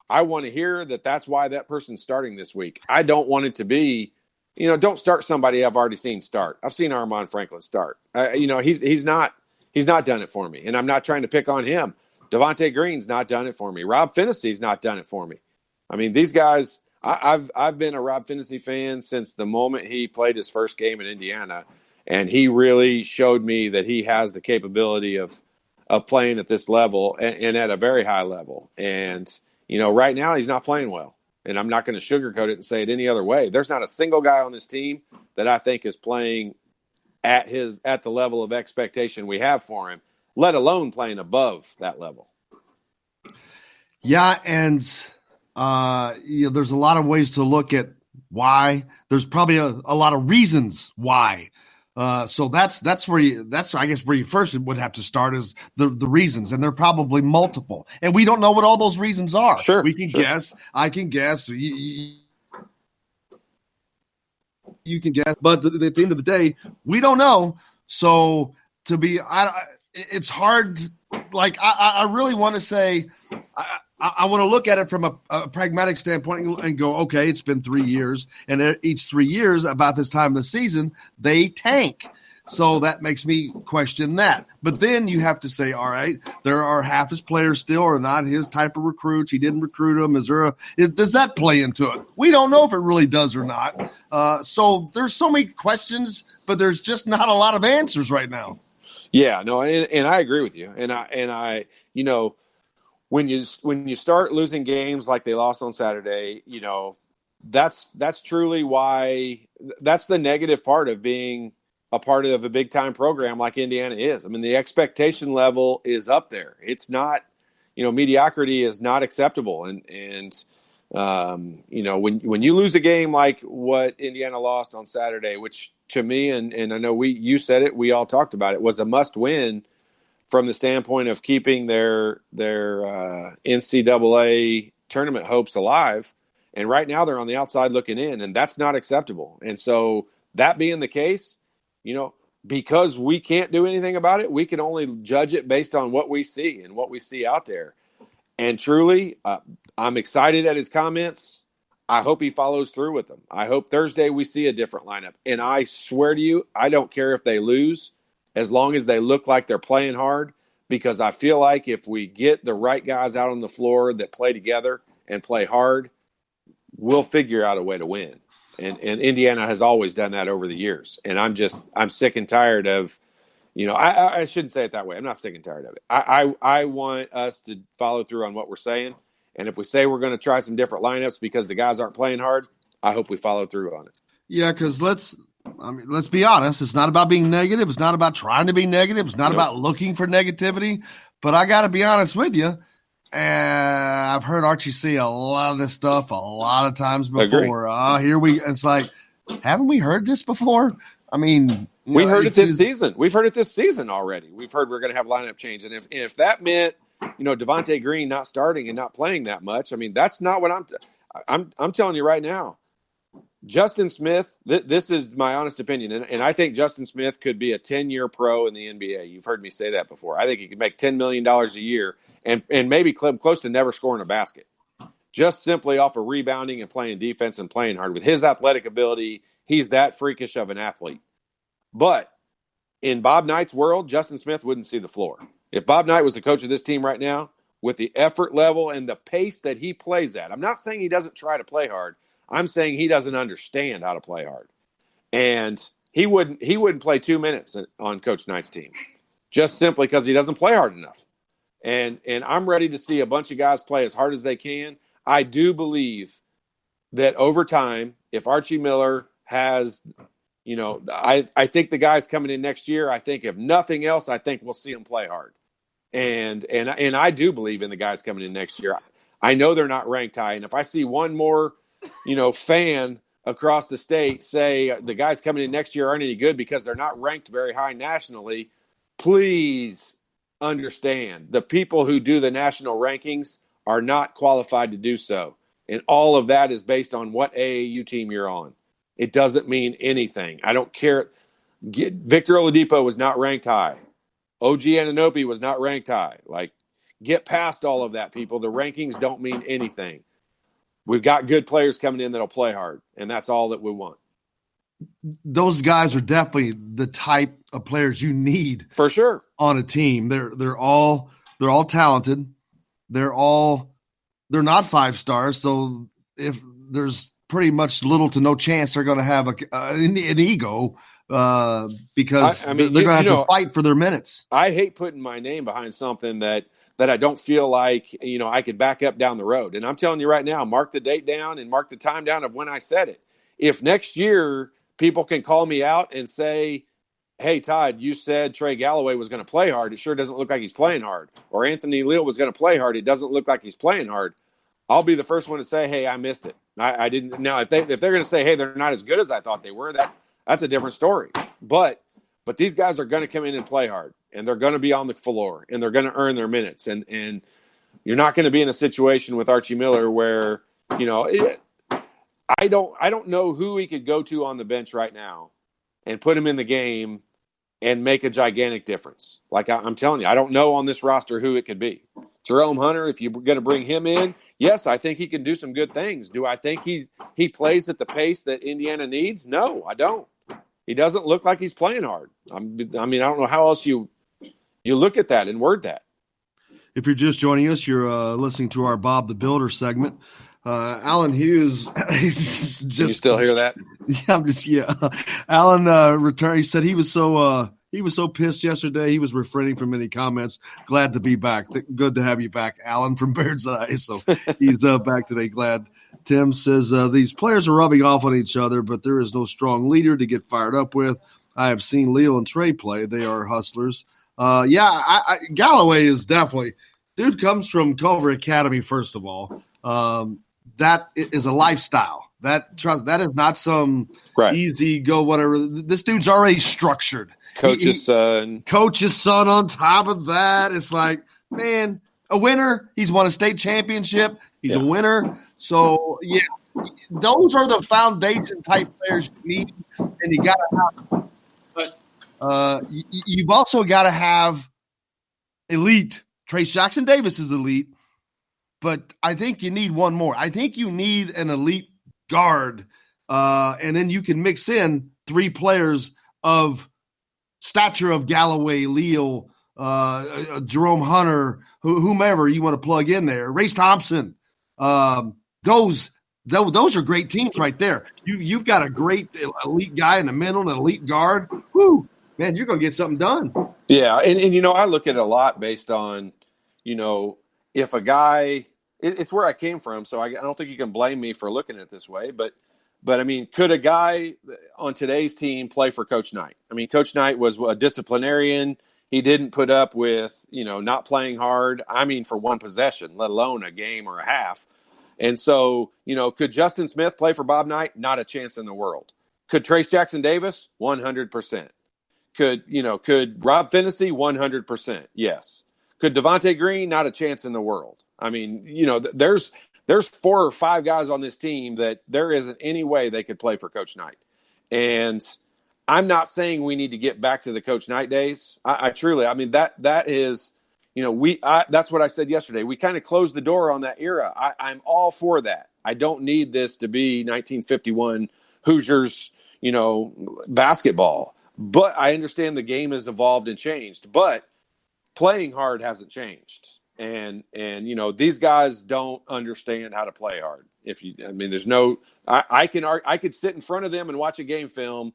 I want to hear that's why that person's starting this week. I don't want it to be, don't start somebody I've already seen start. I've seen Armand Franklin start. He's not done it for me, and I'm not trying to pick on him. Devontae Green's not done it for me. Rob Finney's not done it for me. I mean, these guys. I've been a Rob Finney fan since the moment he played his first game in Indiana, and he really showed me that he has the capability of playing at this level and at a very high level. And right now he's not playing well. And I'm not going to sugarcoat it and say it any other way. There's not a single guy on this team that I think is playing at the level of expectation we have for him, let alone playing above that level. Yeah, and there's a lot of ways to look at why. There's probably a lot of reasons why. So that's where I guess where you first would have to start is the reasons, and they're probably multiple, and we don't know what all those reasons are. Sure, we can guess. I can guess. You can guess, but at the end of the day, we don't know. So it's hard. Like I really want to say. I want to look at it from a pragmatic standpoint and go, okay, it's been 3 years, and each 3 years about this time of the season, they tank. So that makes me question that. But then you have to say, all right, there are half his players still are not his type of recruits. He didn't recruit them. Does that play into it? We don't know if it really does or not. So there's so many questions, but there's just not a lot of answers right now. Yeah, no, and I agree with you. And I when you start losing games like they lost on Saturday, that's truly why that's the negative part of being a part of a big time program like Indiana is. I mean, the expectation level is up there. It's not, mediocrity is not acceptable. And when you lose a game like what Indiana lost on Saturday, which to me, and I know you said it, we all talked about it, was a must win from the standpoint of keeping their NCAA tournament hopes alive. And right now they're on the outside looking in, and that's not acceptable. And so that being the case, because we can't do anything about it, we can only judge it based on what we see and what we see out there. And truly, I'm excited at his comments. I hope he follows through with them. I hope Thursday we see a different lineup. And I swear to you, I don't care if they lose, as long as they look like they're playing hard, because I feel like if we get the right guys out on the floor that play together and play hard, we'll figure out a way to win. And Indiana has always done that over the years. And I'm sick and tired of, I shouldn't say it that way. I'm not sick and tired of it. I want us to follow through on what we're saying. And if we say we're going to try some different lineups because the guys aren't playing hard, I hope we follow through on it. Yeah, because let's be honest. It's not about being negative. It's not about trying to be negative. It's not about looking for negativity. But I got to be honest with you. And I've heard Archie say a lot of this stuff a lot of times before. It's like, haven't we heard this before? I mean, we heard it this season. We've heard it this season already. We've heard we're going to have lineup change. And if that meant, Devontae Green not starting and not playing that much, I mean, that's not what I'm telling you right now. Justin Smith, this is my honest opinion, and I think Justin Smith could be a 10-year pro in the NBA. You've heard me say that before. I think he could make $10 million a year and maybe close to never scoring a basket, just simply off of rebounding and playing defense and playing hard. With his athletic ability, he's that freakish of an athlete. But in Bob Knight's world, Justin Smith wouldn't see the floor. If Bob Knight was the coach of this team right now, with the effort level and the pace that he plays at, I'm not saying he doesn't try to play hard. I'm saying he doesn't understand how to play hard. And he wouldn't play 2 minutes on Coach Knight's team, just simply because he doesn't play hard enough. And I'm ready to see a bunch of guys play as hard as they can. I do believe that over time, if Archie Miller has, I think the guys coming in next year, I think if nothing else, I think we'll see them play hard. And I do believe in the guys coming in next year. I know they're not ranked high. And if I see one more fan across the state say the guys coming in next year aren't any good because they're not ranked very high nationally, please understand the people who do the national rankings are not qualified to do so. And all of that is based on what AAU team you're on. It doesn't mean anything. I don't care. Victor Oladipo was not ranked high. OG Anunoby was not ranked high. Get past all of that, people. The rankings don't mean anything. We've got good players coming in that'll play hard, and that's all that we want. Those guys are definitely the type of players you need for sure on a team. They're all talented. They're not 5 stars. So if there's pretty much little to no chance they're going to have an ego because they're going to have to fight for their minutes. I hate putting my name behind something that I don't feel like, I could back up down the road. And I'm telling you right now, mark the date down and mark the time down of when I said it. If next year people can call me out and say, hey, Todd, you said Trey Galloway was going to play hard. It sure doesn't look like he's playing hard. Or Anthony Leal was going to play hard. It doesn't look like he's playing hard. I'll be the first one to say, hey, I missed it. I didn't. Now, if they're going to say, hey, they're not as good as I thought they were, that's a different story. But these guys are going to come in and play hard. And they're going to be on the floor, and they're going to earn their minutes. And you're not going to be in a situation with Archie Miller where, I don't know who he could go to on the bench right now and put him in the game and make a gigantic difference. I'm telling you, I don't know on this roster who it could be. Jerome Hunter, if you're going to bring him in, yes, I think he can do some good things. Do I think he plays at the pace that Indiana needs? No, I don't. He doesn't look like he's playing hard. I don't know how else you look at that and word that. If you're just joining us, you're listening to our Bob the Builder segment. Alan Hughes, he's just. Can you still hear that? Yeah, Alan returned. He said he was so pissed yesterday. He was refraining from any comments. Glad to be back. Good to have you back, Alan from Bird's Eye. So he's back today. Glad. Tim says these players are rubbing off on each other, but there is no strong leader to get fired up with. I have seen Leo and Trey play. They are hustlers. Galloway is definitely – dude comes from Culver Academy, first of all. That is a lifestyle. That is not some easy go whatever. This dude's already structured. Coach's son on top of that. It's like, man, a winner. He's won a state championship. He's a winner. So, yeah, those are the foundation type players you need, and you got to have them. But you've also got to have elite. Trace Jackson Davis is elite, but I think you need one more. I think you need an elite guard, and then you can mix in 3 players of stature of Galloway, Leal, Jerome Hunter, whomever you want to plug in there. Race Thompson. Those are great teams right there. You've got a great elite guy in the middle, an elite guard. Whoo, man, you're going to get something done. Yeah, and I look at it a lot based on, if a guy – it's where I came from, so I don't think you can blame me for looking at it this way. But I mean, could a guy on today's team play for Coach Knight? I mean, Coach Knight was a disciplinarian. He didn't put up with, not playing hard. I mean, for one possession, let alone a game or a half. And so, could Justin Smith play for Bob Knight? Not a chance in the world. Could Trace Jackson Davis? 100%. Could Rob Finney? 100%. Yes. Could Devontae Green? Not a chance in the world. I mean, there's 4 or 5 guys on this team that there isn't any way they could play for Coach Knight. And I'm not saying we need to get back to the Coach Knight days. I truly, that is, that's what I said yesterday. We kind of closed the door on that era. I'm all for that. I don't need this to be 1951 Hoosiers, basketball. But I understand the game has evolved and changed. But playing hard hasn't changed. And these guys don't understand how to play hard. There's no – I could sit in front of them and watch a game film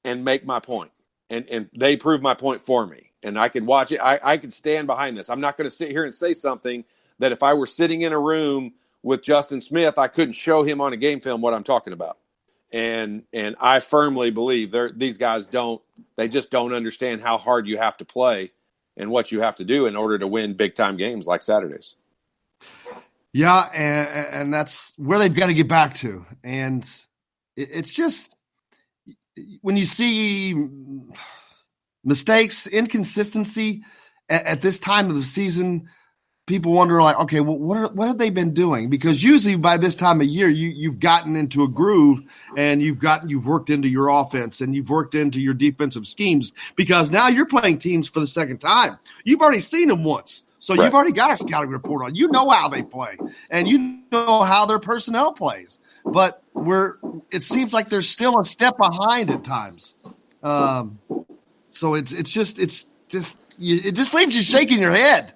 and make my point. And they prove my point for me. And I can watch it. I could stand behind this. I'm not going to sit here and say something that if I were sitting in a room with Justin Smith, I couldn't show him on a game film what I'm talking about. And I firmly believe these guys just don't understand how hard you have to play and what you have to do in order to win big-time games like Saturdays. Yeah, and that's where they've got to get back to. And it's just when you see mistakes, inconsistency at this time of the season, people wonder, like, okay, well, what have they been doing? Because usually by this time of year, you've gotten into a groove and you've worked into your offense and you've worked into your defensive schemes, because now you're playing teams for the second time. You've already seen them once. So You've already got a scouting report on. You know how they play, and you know how their personnel plays. But it seems like they're still a step behind at times. So it just leaves you shaking your head.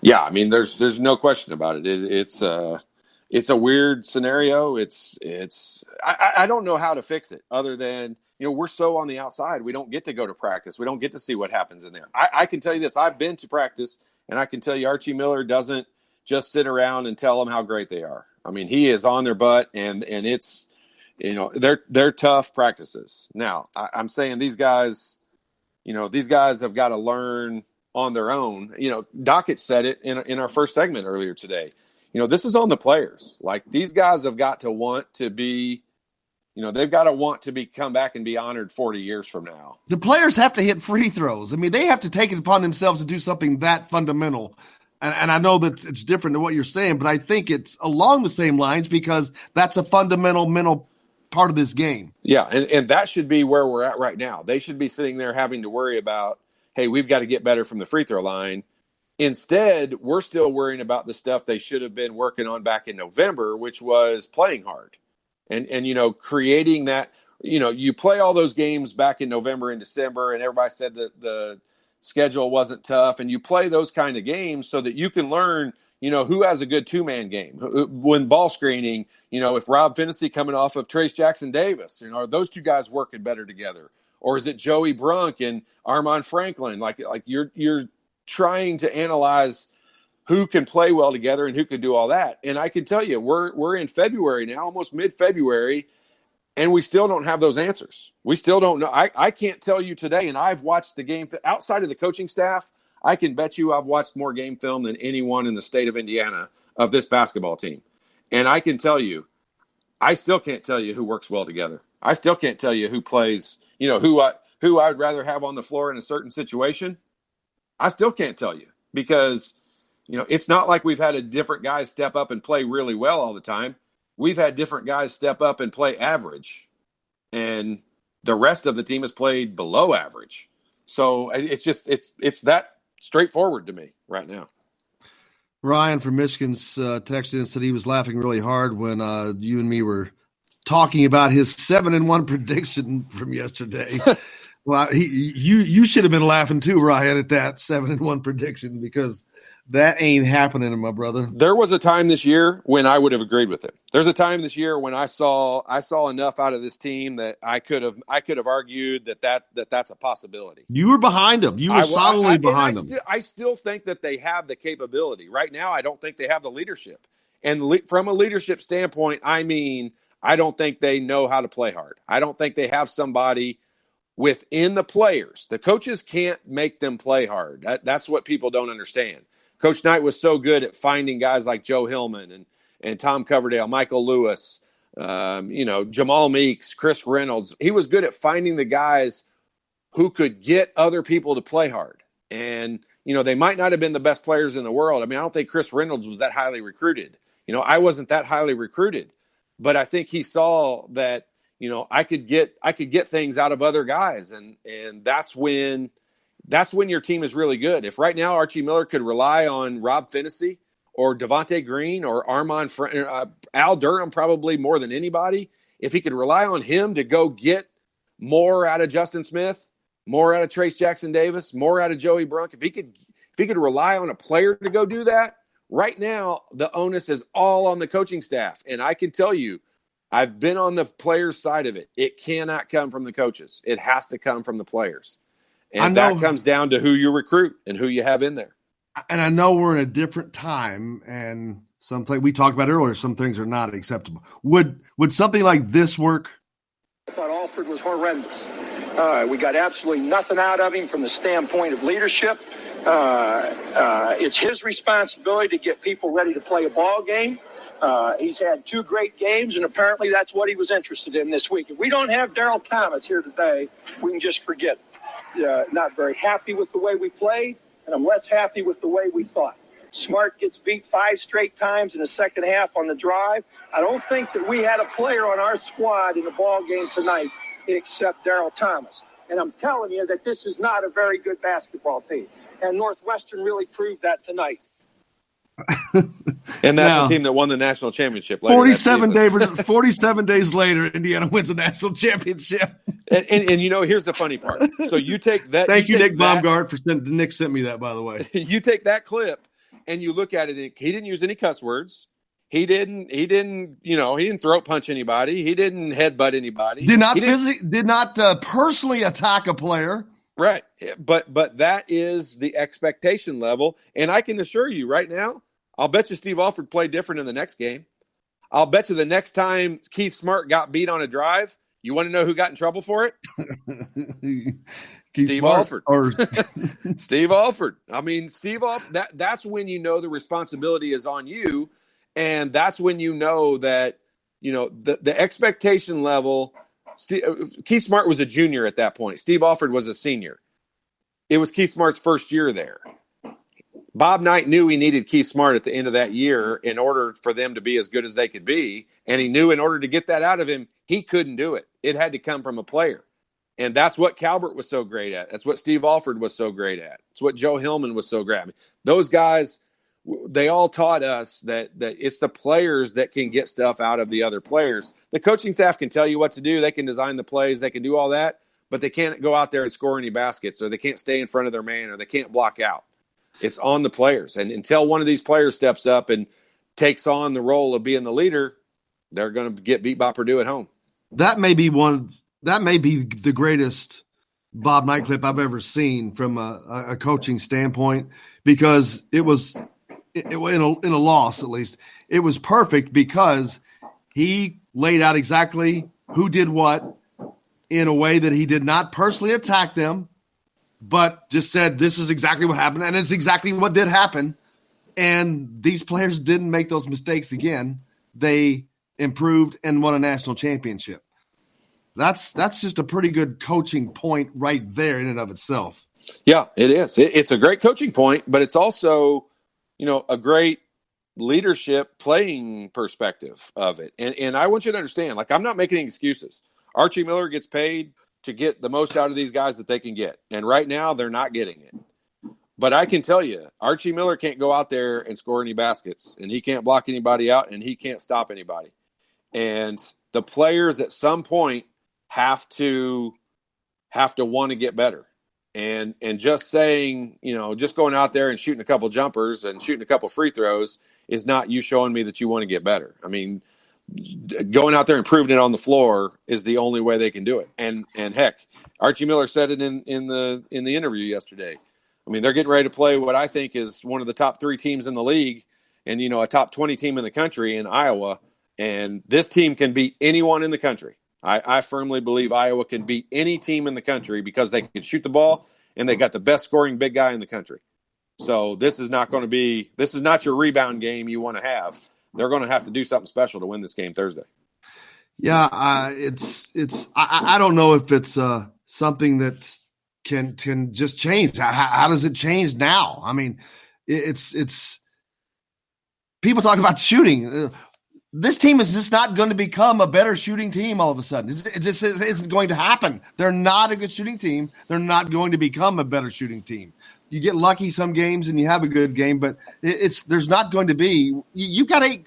Yeah, I mean, there's no question about it. It's a weird scenario. I don't know how to fix it other than, we're so on the outside. We don't get to go to practice. We don't get to see what happens in there. I can tell you this. I've been to practice, and I can tell you Archie Miller doesn't just sit around and tell them how great they are. I mean, he is on their butt, and it's, they're tough practices. Now, I'm saying these guys have got to learn on their own. Dockett said it in our first segment earlier today. This is on the players. Like, these guys have got to want to be, they've got to want to come back and be honored 40 years from now. The players have to hit free throws. I mean, they have to take it upon themselves to do something that fundamental. And I know that it's different than what you're saying, but I think it's along the same lines, because that's a fundamental mental part of this game. Yeah, and that should be where we're at right now. They should be sitting there having to worry about, hey, we've got to get better from the free throw line. Instead, we're still worrying about the stuff they should have been working on back in November, which was playing hard. And creating that, you play all those games back in November and December, and everybody said that the schedule wasn't tough, and you play those kind of games so that you can learn, who has a good two-man game. When ball screening, if Rob Finney coming off of Trace Jackson Davis, are those two guys working better together? Or is it Joey Brunk and Armand Franklin? Like you're trying to analyze who can play well together and who can do all that. And I can tell you, we're in February now, almost mid-February, and we still don't have those answers. We still don't know. I can't tell you today, and I've watched the game outside of the coaching staff. I can bet you I've watched more game film than anyone in the state of Indiana of this basketball team. And I can tell you, I still can't tell you who works well together. I still can't tell you who plays, who I would rather have on the floor in a certain situation. I still can't tell you, because, it's not like we've had a different guys step up and play really well all the time. We've had different guys step up and play average, and the rest of the team has played below average. So it's that straightforward to me right now. Ryan from Michigan's texted and said he was laughing really hard when you and me were talking about his 7-1 prediction from yesterday. Well, you should have been laughing too, Ryan, at that 7-1 prediction, because that ain't happening, my brother. There was a time this year when I would have agreed with him. There's a time this year when I saw enough out of this team that I could have argued that's a possibility. You were behind them. You were solidly behind them. I still think that they have the capability. Right now, I don't think they have the leadership. And from a leadership standpoint, I don't think they know how to play hard. I don't think they have somebody within the players. The coaches can't make them play hard. That's what people don't understand. Coach Knight was so good at finding guys like Joe Hillman and Tom Coverdale, Michael Lewis, Jamal Meeks, Chris Reynolds. He was good at finding the guys who could get other people to play hard. And, they might not have been the best players in the world. I mean, I don't think Chris Reynolds was that highly recruited. I wasn't that highly recruited, but I think he saw that, I could get things out of other guys. And that's when your team is really good. If right now Archie Miller could rely on Rob Finney or Devontae Green or Al Durham, probably more than anybody, if he could rely on him to go get more out of Justin Smith, more out of Trace Jackson Davis, more out of Joey Brunk, if he could rely on a player to go do that, right now the onus is all on the coaching staff. And I can tell you, I've been on the players' side of it. It cannot come from the coaches. It has to come from the players. And that comes down to who you recruit and who you have in there. And I know we're in a different time, and something we talked about earlier, some things are not acceptable. Would something like this work? I thought Alford was horrendous. We got absolutely nothing out of him from the standpoint of leadership. It's his responsibility to get people ready to play a ball game. He's had 2 great games, and apparently that's what he was interested in this week. If we don't have Darryl Thomas here today, we can just forget. Not very happy with the way we played, and I'm less happy with the way we thought. Smart gets beat 5 straight times in the second half on the drive. I don't think that we had a player on our squad in the ball game tonight except Darryl Thomas. And I'm telling you that this is not a very good basketball team. And Northwestern really proved that tonight. And that's the team that won the national championship. 47 days later, Indiana wins a national championship. And here's the funny part. So you take that. Thank you, Nick Baumgart, for Nick sent me that, by the way. You take that clip and you look at it. He didn't use any cuss words. He didn't throat punch anybody. He didn't headbutt anybody. Did not personally attack a player. Right. But that is the expectation level. And I can assure you right now, I'll bet you Steve Alford played different in the next game. I'll bet you the next time Keith Smart got beat on a drive, you want to know who got in trouble for it? Steve Alford. Steve Alford. I mean, Steve Alford, that's when you know the responsibility is on you. And that's when you know that, the expectation level. Keith Smart was a junior at that point. Steve Alford was a senior. It was Keith Smart's first year there. Bob Knight knew he needed Keith Smart at the end of that year in order for them to be as good as they could be. And he knew in order to get that out of him, he couldn't do it. It had to come from a player. And that's what Calvert was so great at. That's what Steve Alford was so great at. It's what Joe Hillman was so great at. Those guys, they all taught us that it's the players that can get stuff out of the other players. The coaching staff can tell you what to do. They can design the plays. They can do all that. But they can't go out there and score any baskets, or they can't stay in front of their man, or they can't block out. It's on the players. And until one of these players steps up and takes on the role of being the leader, they're going to get beat by Purdue at home. That may be the greatest Bob Knight clip I've ever seen from a coaching standpoint, because it was in a loss, at least. It was perfect because he laid out exactly who did what in a way that he did not personally attack them, but just said, this is exactly what happened, and it's exactly what did happen. And these players didn't make those mistakes again. They improved and won a national championship. That's just a pretty good coaching point right there in and of itself. Yeah, it is. It's a great coaching point, but it's also, a great leadership playing perspective of it. And I want you to understand, I'm not making any excuses. Archie Miller gets paid to get the most out of these guys that they can get. And right now they're not getting it. But I can tell you, Archie Miller can't go out there and score any baskets, and he can't block anybody out, and he can't stop anybody. And the players at some point have to want to get better. And just saying, just going out there and shooting a couple jumpers and shooting a couple free throws is not you showing me that you want to get better. I mean, going out there and proving it on the floor is the only way they can do it. And heck, Archie Miller said it in the interview yesterday. I mean, they're getting ready to play what I think is one of the top 3 teams in the league, and a top 20 team in the country in Iowa. And this team can beat anyone in the country. I firmly believe Iowa can beat any team in the country because they can shoot the ball and they got the best scoring big guy in the country. So this is not your rebound game you want to have. They're going to have to do something special to win this game Thursday. Yeah, I don't know if it's something that can just change. How does it change now? I mean, it's people talk about shooting. This team is just not going to become a better shooting team all of a sudden. It just isn't going to happen. They're not a good shooting team. They're not going to become a better shooting team. You get lucky some games and you have a good game, but there's not going to be. You've got 8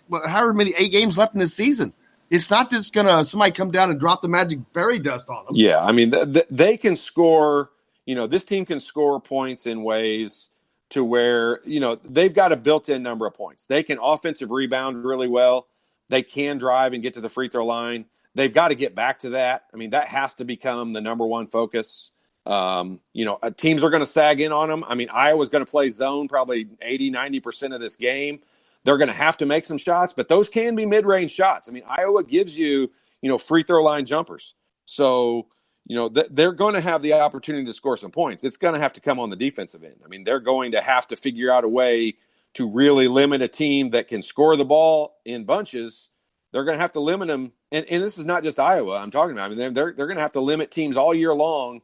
games left in this season. It's not just going to somebody come down and drop the magic fairy dust on them. Yeah, I mean, they can score. This team can score points in ways to where, they've got a built-in number of points. They can offensive rebound really well. They can drive and get to the free throw line. They've got to get back to that. I mean, that has to become the number one focus. Teams are going to sag in on them. I mean, Iowa's going to play zone probably 80-90% of this game. They're going to have to make some shots, but those can be mid-range shots. I mean, Iowa gives you, free throw line jumpers. So, they're going to have the opportunity to score some points. It's going to have to come on the defensive end. I mean, they're going to have to figure out a way to really limit a team that can score the ball in bunches. They're going to have to limit them. And this is not just Iowa I'm talking about. I mean, they're going to have to limit teams all year long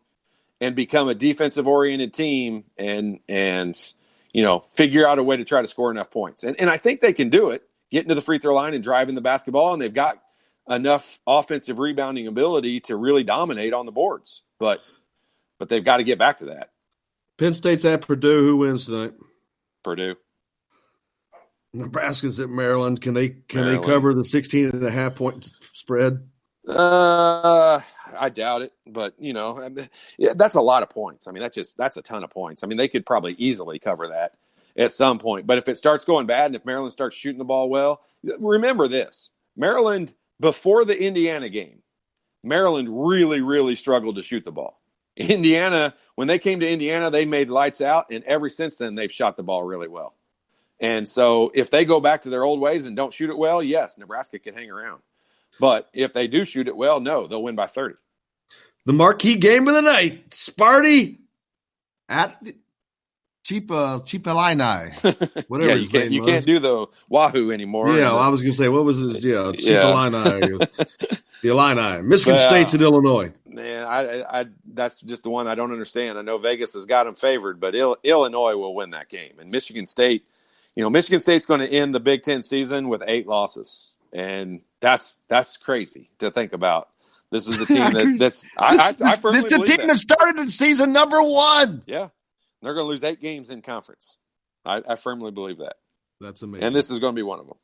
and become a defensive-oriented team and figure out a way to try to score enough points. And I think they can do it, getting to the free throw line and driving the basketball, and they've got enough offensive rebounding ability to really dominate on the boards. But they've got to get back to that. Penn State's at Purdue. Who wins tonight? Purdue. Nebraska's at Maryland. Can they cover the 16.5 point spread? I doubt it, but that's a lot of points. I mean, that's a ton of points. I mean, they could probably easily cover that at some point. But if it starts going bad and if Maryland starts shooting the ball well, remember this: Maryland, before the Indiana game, Maryland really, really struggled to shoot the ball. Indiana, when they came to Indiana, they made lights out, and ever since then they've shot the ball really well. And so if they go back to their old ways and don't shoot it well, yes, Nebraska can hang around. But if they do shoot it well, no, they'll win by 30. The marquee game of the night, Sparty at Cheap Illini. Whatever. Yeah, you can't do the Wahoo anymore. Yeah, I was going to say, what was his? Yeah, Cheap Illini. The Illini. Michigan State's in Illinois. Man, I that's just the one I don't understand. I know Vegas has got them favored, but Illinois will win that game. And Michigan State, Michigan State's going to end the Big Ten season with 8 losses. And that's crazy to think about. This is the team that's I firmly this is the team that started in season number 1. Yeah. They're going to lose 8 games in conference. I firmly believe that. That's amazing. And this is going to be one of them.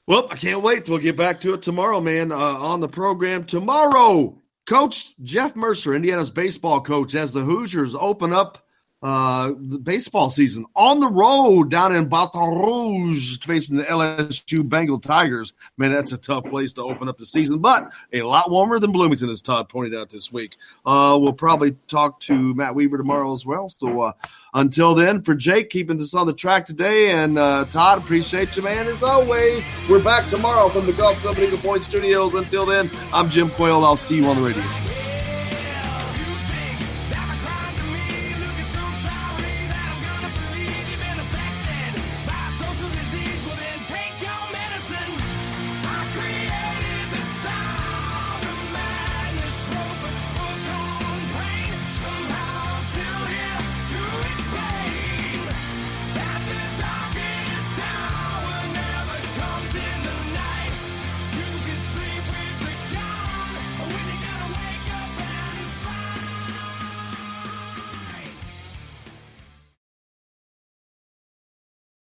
Well, I can't wait. We'll get back to it tomorrow, man. On the program tomorrow, Coach Jeff Mercer, Indiana's baseball coach, as the Hoosiers open up the baseball season on the road down in Baton Rouge, facing the LSU Bengal Tigers. Man, that's a tough place to open up the season, but a lot warmer than Bloomington, as Todd pointed out this week. We'll probably talk to Matt Weaver tomorrow as well. So until then, for Jake, keeping this on the track today, and Todd, appreciate you, man, as always. We're back tomorrow from the Golf Club at Eagle Point Studios. Until then, I'm Jim Quayle, and I'll see you on the radio.